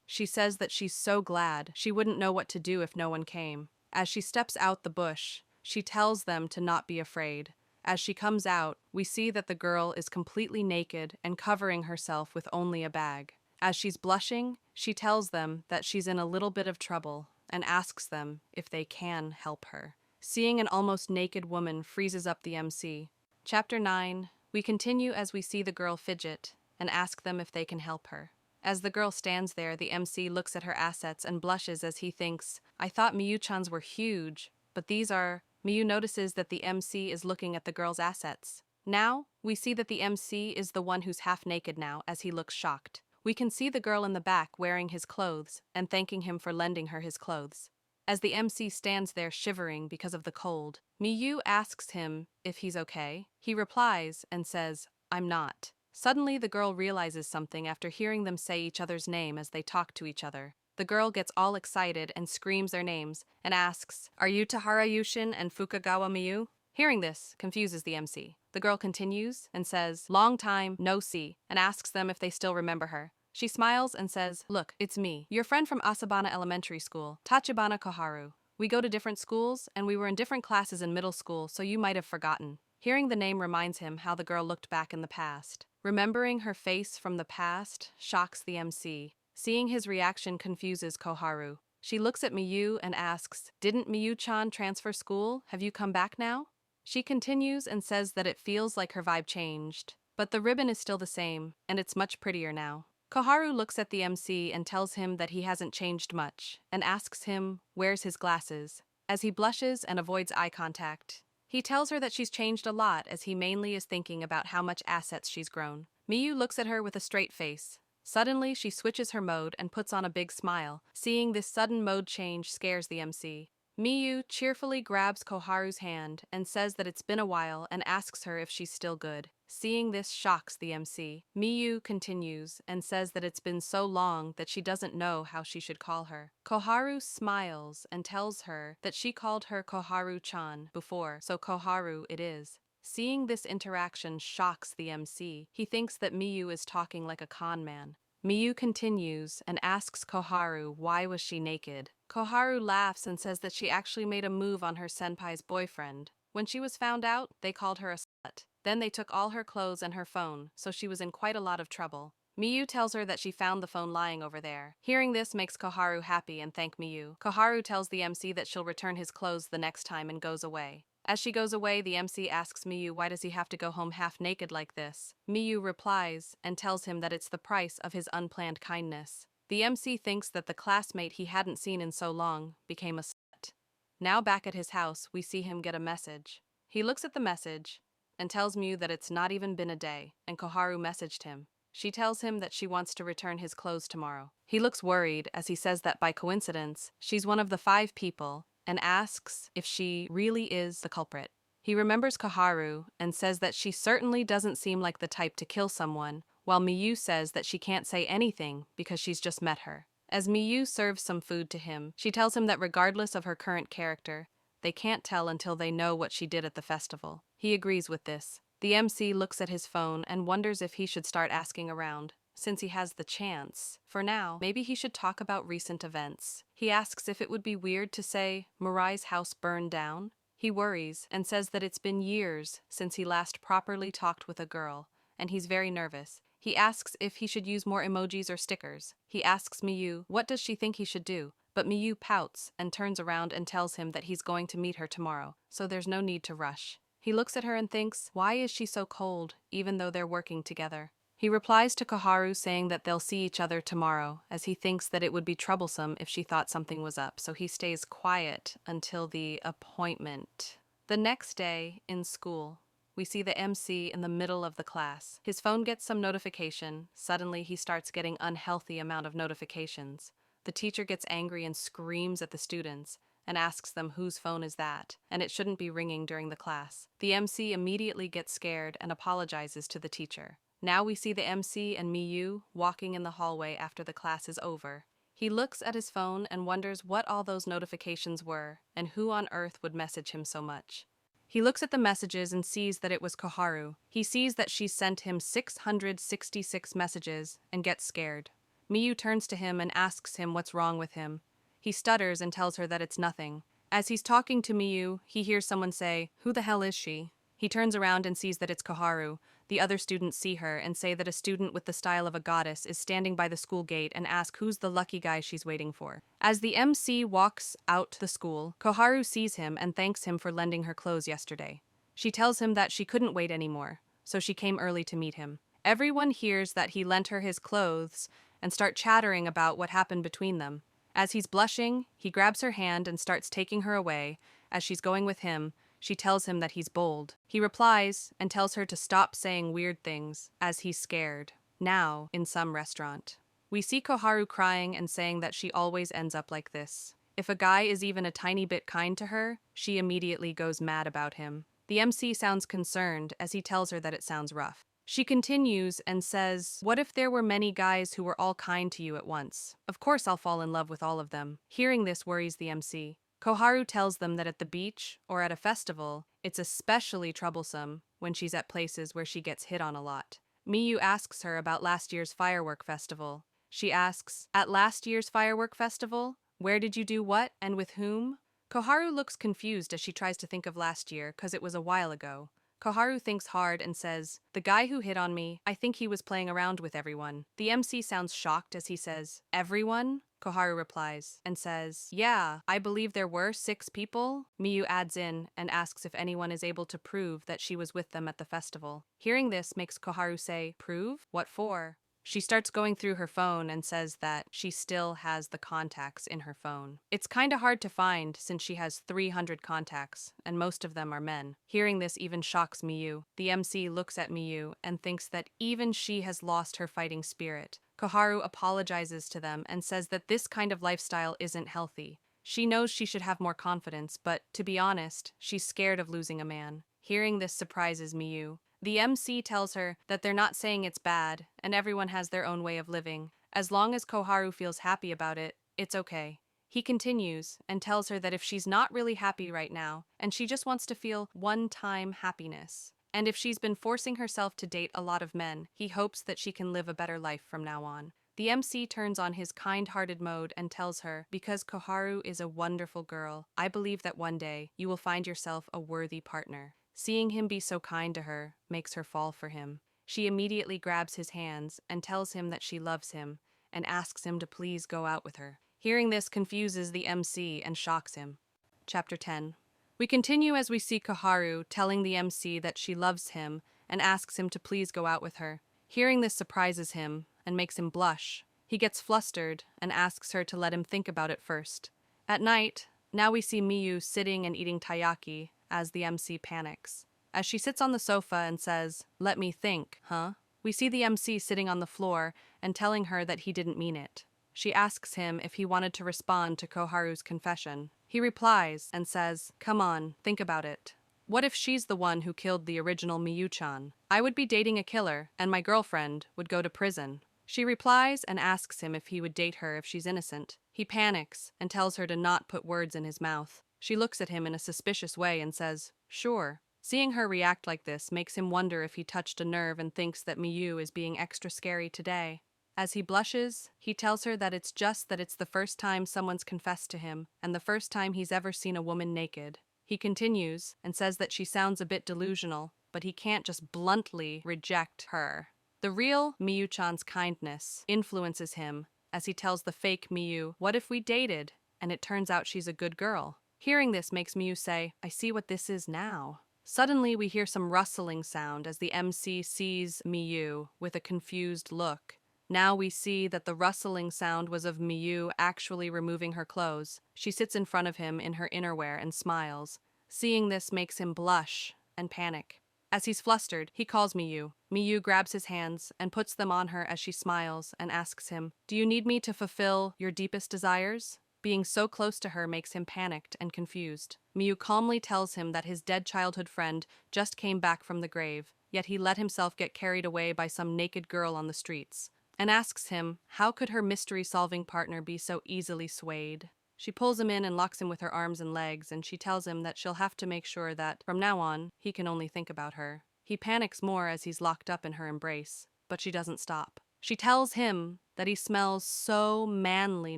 she says that she's so glad she wouldn't know what to do if no one came. As she steps out the bush, she tells them to not be afraid. As she comes out, we see that the girl is completely naked and covering herself with only a bag. As she's blushing, she tells them that she's in a little bit of trouble and asks them if they can help her. Seeing an almost naked woman freezes up the MC. Chapter 9, we continue as we see the girl fidget and ask them if they can help her. As the girl stands there, the MC looks at her assets and blushes as he thinks, I thought Miyu-chans were huge, but these are... Miyu notices that the MC is looking at the girl's assets. Now, we see that the MC is the one who's half naked now as he looks shocked. We can see the girl in the back wearing his clothes and thanking him for lending her his clothes. As the MC stands there shivering because of the cold, Miyu asks him if he's okay. He replies and says, I'm not. Suddenly, the girl realizes something after hearing them say each other's name as they talk to each other. The girl gets all excited and screams their names and asks, are you Tahara Yushin and Fukagawa Miyu? Hearing this confuses the MC. The girl continues and says, long time, no see, and asks them if they still remember her. She smiles and says, look, it's me, your friend from Asabana Elementary School, Tachibana Koharu. We go to different schools and we were in different classes in middle school, so you might have forgotten. Hearing the name reminds him how the girl looked back in the past. Remembering her face from the past shocks the MC. Seeing his reaction confuses Koharu. She looks at Miyu and asks, didn't Miyu-chan transfer school? Have you come back now? She continues and says that it feels like her vibe changed, but the ribbon is still the same, and it's much prettier now. Koharu looks at the MC and tells him that he hasn't changed much, and asks him where's his glasses. As he blushes and avoids eye contact, he tells her that she's changed a lot as he mainly is thinking about how much assets she's grown. Miyu looks at her with a straight face. Suddenly, she switches her mode and puts on a big smile. Seeing this sudden mode change scares the MC. Miyu cheerfully grabs Koharu's hand and says that it's been a while and asks her if she's still good. Seeing this shocks the MC. Miyu continues and says that it's been so long that she doesn't know how she should call her. Koharu smiles and tells her that she called her Koharu-chan before, so Koharu it is. Seeing this interaction shocks the MC. He thinks that Miyu is talking like a con man. Miyu continues and asks Koharu why was she naked. Koharu laughs and says that she actually made a move on her senpai's boyfriend. When she was found out, they called her a slut. Then they took all her clothes and her phone, so she was in quite a lot of trouble. Miyu tells her that she found the phone lying over there. Hearing this makes Koharu happy and thank Miyu. Koharu tells the MC that she'll return his clothes the next time and goes away. As she goes away, the MC asks Miyu why does he have to go home half naked like this. Miyu replies and tells him that it's the price of his unplanned kindness. The MC thinks that the classmate he hadn't seen in so long became a slut. Now back at his house, we see him get a message. He looks at the message and tells Miyu that it's not even been a day, and Koharu messaged him. She tells him that she wants to return his clothes tomorrow. He looks worried as he says that by coincidence, she's one of the 5 people and asks if she really is the culprit. He remembers Koharu and says that she certainly doesn't seem like the type to kill someone, while Miyu says that she can't say anything because she's just met her. As Miyu serves some food to him, she tells him that regardless of her current character, They can't tell until they know what she did at the festival. He agrees with this. The MC looks at his phone and wonders if he should start asking around. Since he has the chance. For now, maybe he should talk about recent events. He asks if it would be weird to say, Mirai's house burned down. He worries and says that it's been years since he last properly talked with a girl, and he's very nervous. He asks if he should use more emojis or stickers. He asks Miyu what does she think he should do, but Miyu pouts and turns around and tells him that he's going to meet her tomorrow, so there's no need to rush. He looks at her and thinks, why is she so cold, even though they're working together? He replies to Koharu saying that they'll see each other tomorrow, as he thinks that it would be troublesome if she thought something was up, so he stays quiet until the appointment. The next day, in school, we see the MC in the middle of the class. His phone gets some notification. Suddenly, he starts getting unhealthy amount of notifications. The teacher gets angry and screams at the students and asks them whose phone is that, and it shouldn't be ringing during the class. The MC immediately gets scared and apologizes to the teacher. Now we see the MC and Miyu walking in the hallway after the class is over. He looks at his phone and wonders what all those notifications were and who on earth would message him so much. He looks at the messages and sees that it was Koharu. He sees that she sent him 666 messages and gets scared. Miyu turns to him and asks him what's wrong with him. He stutters and tells her that it's nothing. As he's talking to Miyu, he hears someone say, "Who the hell is she?" He turns around and sees that it's Koharu. The other students see her and say that a student with the style of a goddess is standing by the school gate and ask who's the lucky guy she's waiting for. As the MC walks out the school, Koharu sees him and thanks him for lending her clothes yesterday. She tells him that she couldn't wait anymore, so she came early to meet him. Everyone hears that he lent her his clothes and start chattering about what happened between them. As he's blushing, he grabs her hand and starts taking her away. As she's going with him, she tells him that he's bold. He replies and tells her to stop saying weird things, as he's scared. Now, in some restaurant, we see Koharu crying and saying that she always ends up like this. If a guy is even a tiny bit kind to her, she immediately goes mad about him. The MC sounds concerned as he tells her that it sounds rough. She continues and says, "What if there were many guys who were all kind to you at once? Of course I'll fall in love with all of them." Hearing this worries the MC. Koharu tells them that at the beach or at a festival, it's especially troublesome when she's at places where she gets hit on a lot. Miyu asks her about last year's firework festival. She asks, "At last year's firework festival? Where did you do what and with whom?" Koharu looks confused as she tries to think of last year, 'cause it was a while ago. Koharu thinks hard and says, "The guy who hit on me, I think he was playing around with everyone." The MC sounds shocked as he says, "Everyone?" Koharu replies and says, "Yeah, I believe there were 6 people." Miyu adds in and asks if anyone is able to prove that she was with them at the festival. Hearing this makes Koharu say, "Prove? What for?" She starts going through her phone and says that she still has the contacts in her phone. It's kinda hard to find since she has 300 contacts, and most of them are men. Hearing this even shocks Miyu. The MC looks at Miyu and thinks that even she has lost her fighting spirit. Koharu apologizes to them and says that this kind of lifestyle isn't healthy. She knows she should have more confidence, but to be honest, she's scared of losing a man. Hearing this surprises Miyu. The MC tells her that they're not saying it's bad, and everyone has their own way of living. As long as Koharu feels happy about it, it's okay. He continues and tells her that if she's not really happy right now, and she just wants to feel one-time happiness, and if she's been forcing herself to date a lot of men, he hopes that she can live a better life from now on. The MC turns on his kind-hearted mode and tells her, "Because Koharu is a wonderful girl, I believe that one day you will find yourself a worthy partner." Seeing him be so kind to her makes her fall for him. She immediately grabs his hands and tells him that she loves him and asks him to please go out with her. Hearing this confuses the MC and shocks him. Chapter 10. We continue as we see Koharu telling the MC that she loves him and asks him to please go out with her. Hearing this surprises him and makes him blush. He gets flustered and asks her to let him think about it first. At night, now we see Miyu sitting and eating taiyaki as the MC panics. As she sits on the sofa and says, "Let me think, huh?" we see the MC sitting on the floor and telling her that he didn't mean it. She asks him if he wanted to respond to Koharu's confession. He replies and says, "Come on, think about it. What if she's the one who killed the original Miyu-chan? I would be dating a killer, and my girlfriend would go to prison." She replies and asks him if he would date her if she's innocent. He panics and tells her to not put words in his mouth. She looks at him in a suspicious way and says, "Sure." Seeing her react like this makes him wonder if he touched a nerve and thinks that Miyu is being extra scary today. As he blushes, he tells her that it's the first time someone's confessed to him, and the first time he's ever seen a woman naked. He continues and says that she sounds a bit delusional, but he can't just bluntly reject her. The real Miyu-chan's kindness influences him as he tells the fake Miyu, "What if we dated?" And it turns out she's a good girl. Hearing this makes Miyu say, "I see what this is now." Suddenly we hear some rustling sound as the MC sees Miyu with a confused look. Now we see that the rustling sound was of Miyu actually removing her clothes. She sits in front of him in her innerwear and smiles. Seeing this makes him blush and panic. As he's flustered, he calls Miyu. Miyu grabs his hands and puts them on her as she smiles and asks him, "Do you need me to fulfill your deepest desires?" Being so close to her makes him panicked and confused. Miyu calmly tells him that his dead childhood friend just came back from the grave, yet he let himself get carried away by some naked girl on the streets, and asks him how could her mystery-solving partner be so easily swayed. She pulls him in and locks him with her arms and legs, and she tells him that she'll have to make sure that, from now on, he can only think about her. He panics more as he's locked up in her embrace, but she doesn't stop. She tells him that he smells so manly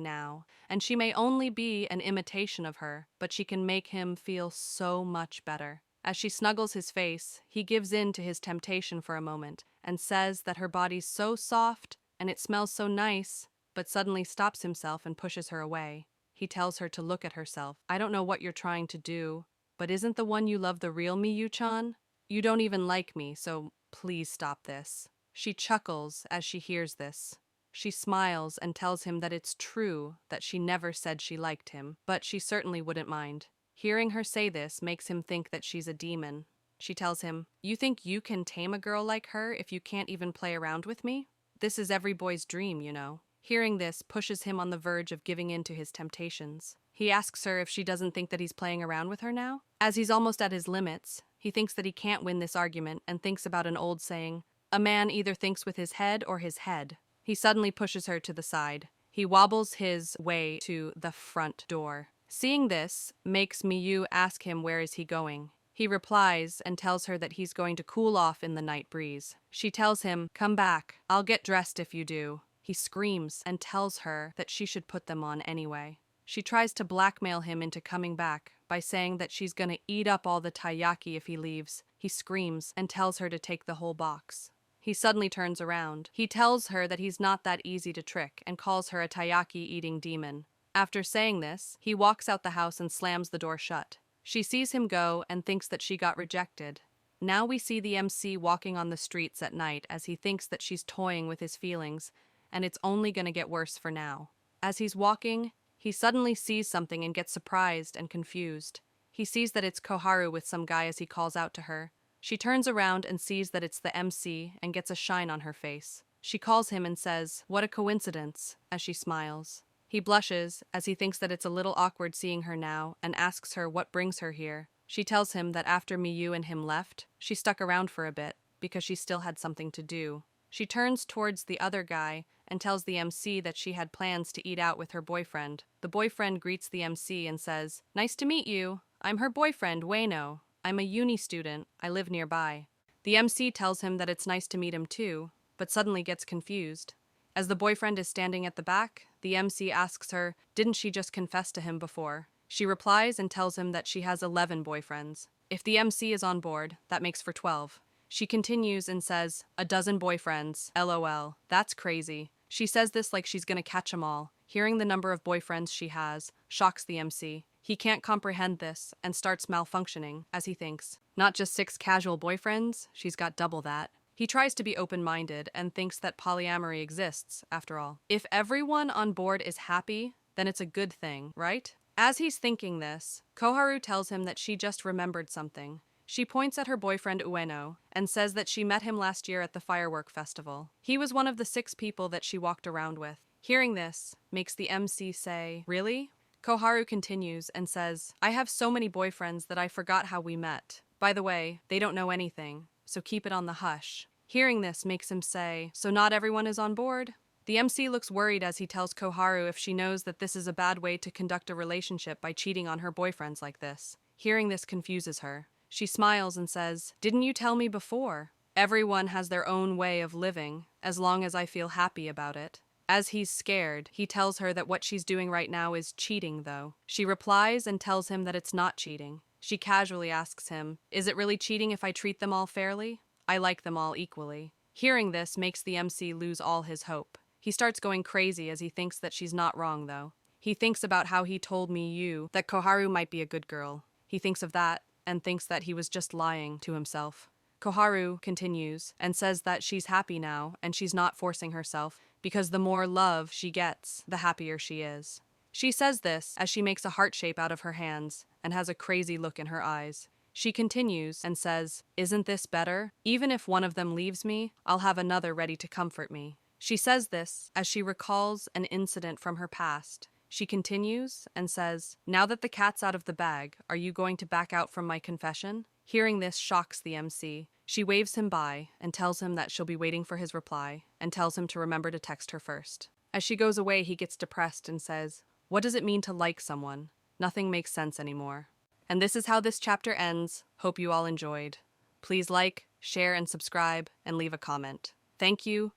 now, and she may only be an imitation of her, but she can make him feel so much better. As she snuggles his face, he gives in to his temptation for a moment and says that her body's so soft and it smells so nice, but suddenly stops himself and pushes her away. He tells her to look at herself. "I don't know what you're trying to do, but isn't the one you love the real Miyu-chan? You don't even like me, so please stop this." She chuckles as she hears this. She smiles and tells him that it's true that she never said she liked him, but she certainly wouldn't mind. Hearing her say this makes him think that she's a demon. She tells him, "You think you can tame a girl like her if you can't even play around with me? This is every boy's dream, you know." Hearing this pushes him on the verge of giving in to his temptations. He asks her if she doesn't think that he's playing around with her now. As he's almost at his limits, he thinks that he can't win this argument and thinks about an old saying, "A man either thinks with his head or his head." He suddenly pushes her to the side. He wobbles his way to the front door. Seeing this makes Miyu ask him where is he going. He replies and tells her that he's going to cool off in the night breeze. She tells him, "Come back. I'll get dressed if you do." He screams and tells her that she should put them on anyway. She tries to blackmail him into coming back by saying that she's gonna eat up all the taiyaki if he leaves. He screams and tells her to take the whole box. He suddenly turns around. He tells her that he's not that easy to trick and calls her a taiyaki-eating demon. After saying this, he walks out the house and slams the door shut. She sees him go and thinks that she got rejected. Now we see the MC walking on the streets at night as he thinks that she's toying with his feelings, and it's only going to get worse for now. As he's walking, he suddenly sees something and gets surprised and confused. He sees that it's Koharu with some guy as he calls out to her. She turns around and sees that it's the MC and gets a shine on her face. She calls him and says, "What a coincidence," as she smiles. He blushes as he thinks that it's a little awkward seeing her now and asks her what brings her here. She tells him that after Miyu and him left, she stuck around for a bit because she still had something to do. She turns towards the other guy and tells the MC that she had plans to eat out with her boyfriend. The boyfriend greets the MC and says, "Nice to meet you. I'm her boyfriend, Ueno. I'm a uni student. I live nearby." The MC tells him that it's nice to meet him too, but suddenly gets confused. As the boyfriend is standing at the back, the MC asks her, didn't she just confess to him before? She replies and tells him that she has 11 boyfriends. If the MC is on board, that makes for 12. She continues and says, "A dozen boyfriends, LOL. That's crazy." She says this like she's gonna catch them all. Hearing the number of boyfriends she has shocks the MC. He can't comprehend this and starts malfunctioning, as he thinks. Not just 6 casual boyfriends, she's got double that. He tries to be open-minded and thinks that polyamory exists, after all. If everyone on board is happy, then it's a good thing, right? As he's thinking this, Koharu tells him that she just remembered something. She points at her boyfriend Ueno and says that she met him last year at the firework festival. He was one of the 6 people that she walked around with. Hearing this makes the MC say, "Really?" Koharu continues and says, "I have so many boyfriends that I forgot how we met. By the way, they don't know anything, so keep it on the hush." Hearing this makes him say, "So not everyone is on board?" The MC looks worried as he tells Koharu if she knows that this is a bad way to conduct a relationship by cheating on her boyfriends like this. Hearing this confuses her. She smiles and says, "Didn't you tell me before? Everyone has their own way of living, as long as I feel happy about it." As he's scared, he tells her that what she's doing right now is cheating, though. She replies and tells him that it's not cheating. She casually asks him, "Is it really cheating if I treat them all fairly? I like them all equally." Hearing this makes the MC lose all his hope. He starts going crazy as he thinks that she's not wrong, though. He thinks about how he told Miyu that Koharu might be a good girl. He thinks of that and thinks that he was just lying to himself. Koharu continues and says that she's happy now and she's not forcing herself because the more love she gets, the happier she is. She says this as she makes a heart shape out of her hands and has a crazy look in her eyes. She continues and says, "Isn't this better? Even if one of them leaves me, I'll have another ready to comfort me." She says this as she recalls an incident from her past. She continues and says, "Now that the cat's out of the bag, are you going to back out from my confession?" Hearing this shocks the MC. She waves him by and tells him that she'll be waiting for his reply and tells him to remember to text her first. As she goes away, he gets depressed and says, "What does it mean to like someone? Nothing makes sense anymore." And this is how this chapter ends. Hope you all enjoyed. Please like, share, and subscribe, and leave a comment. Thank you,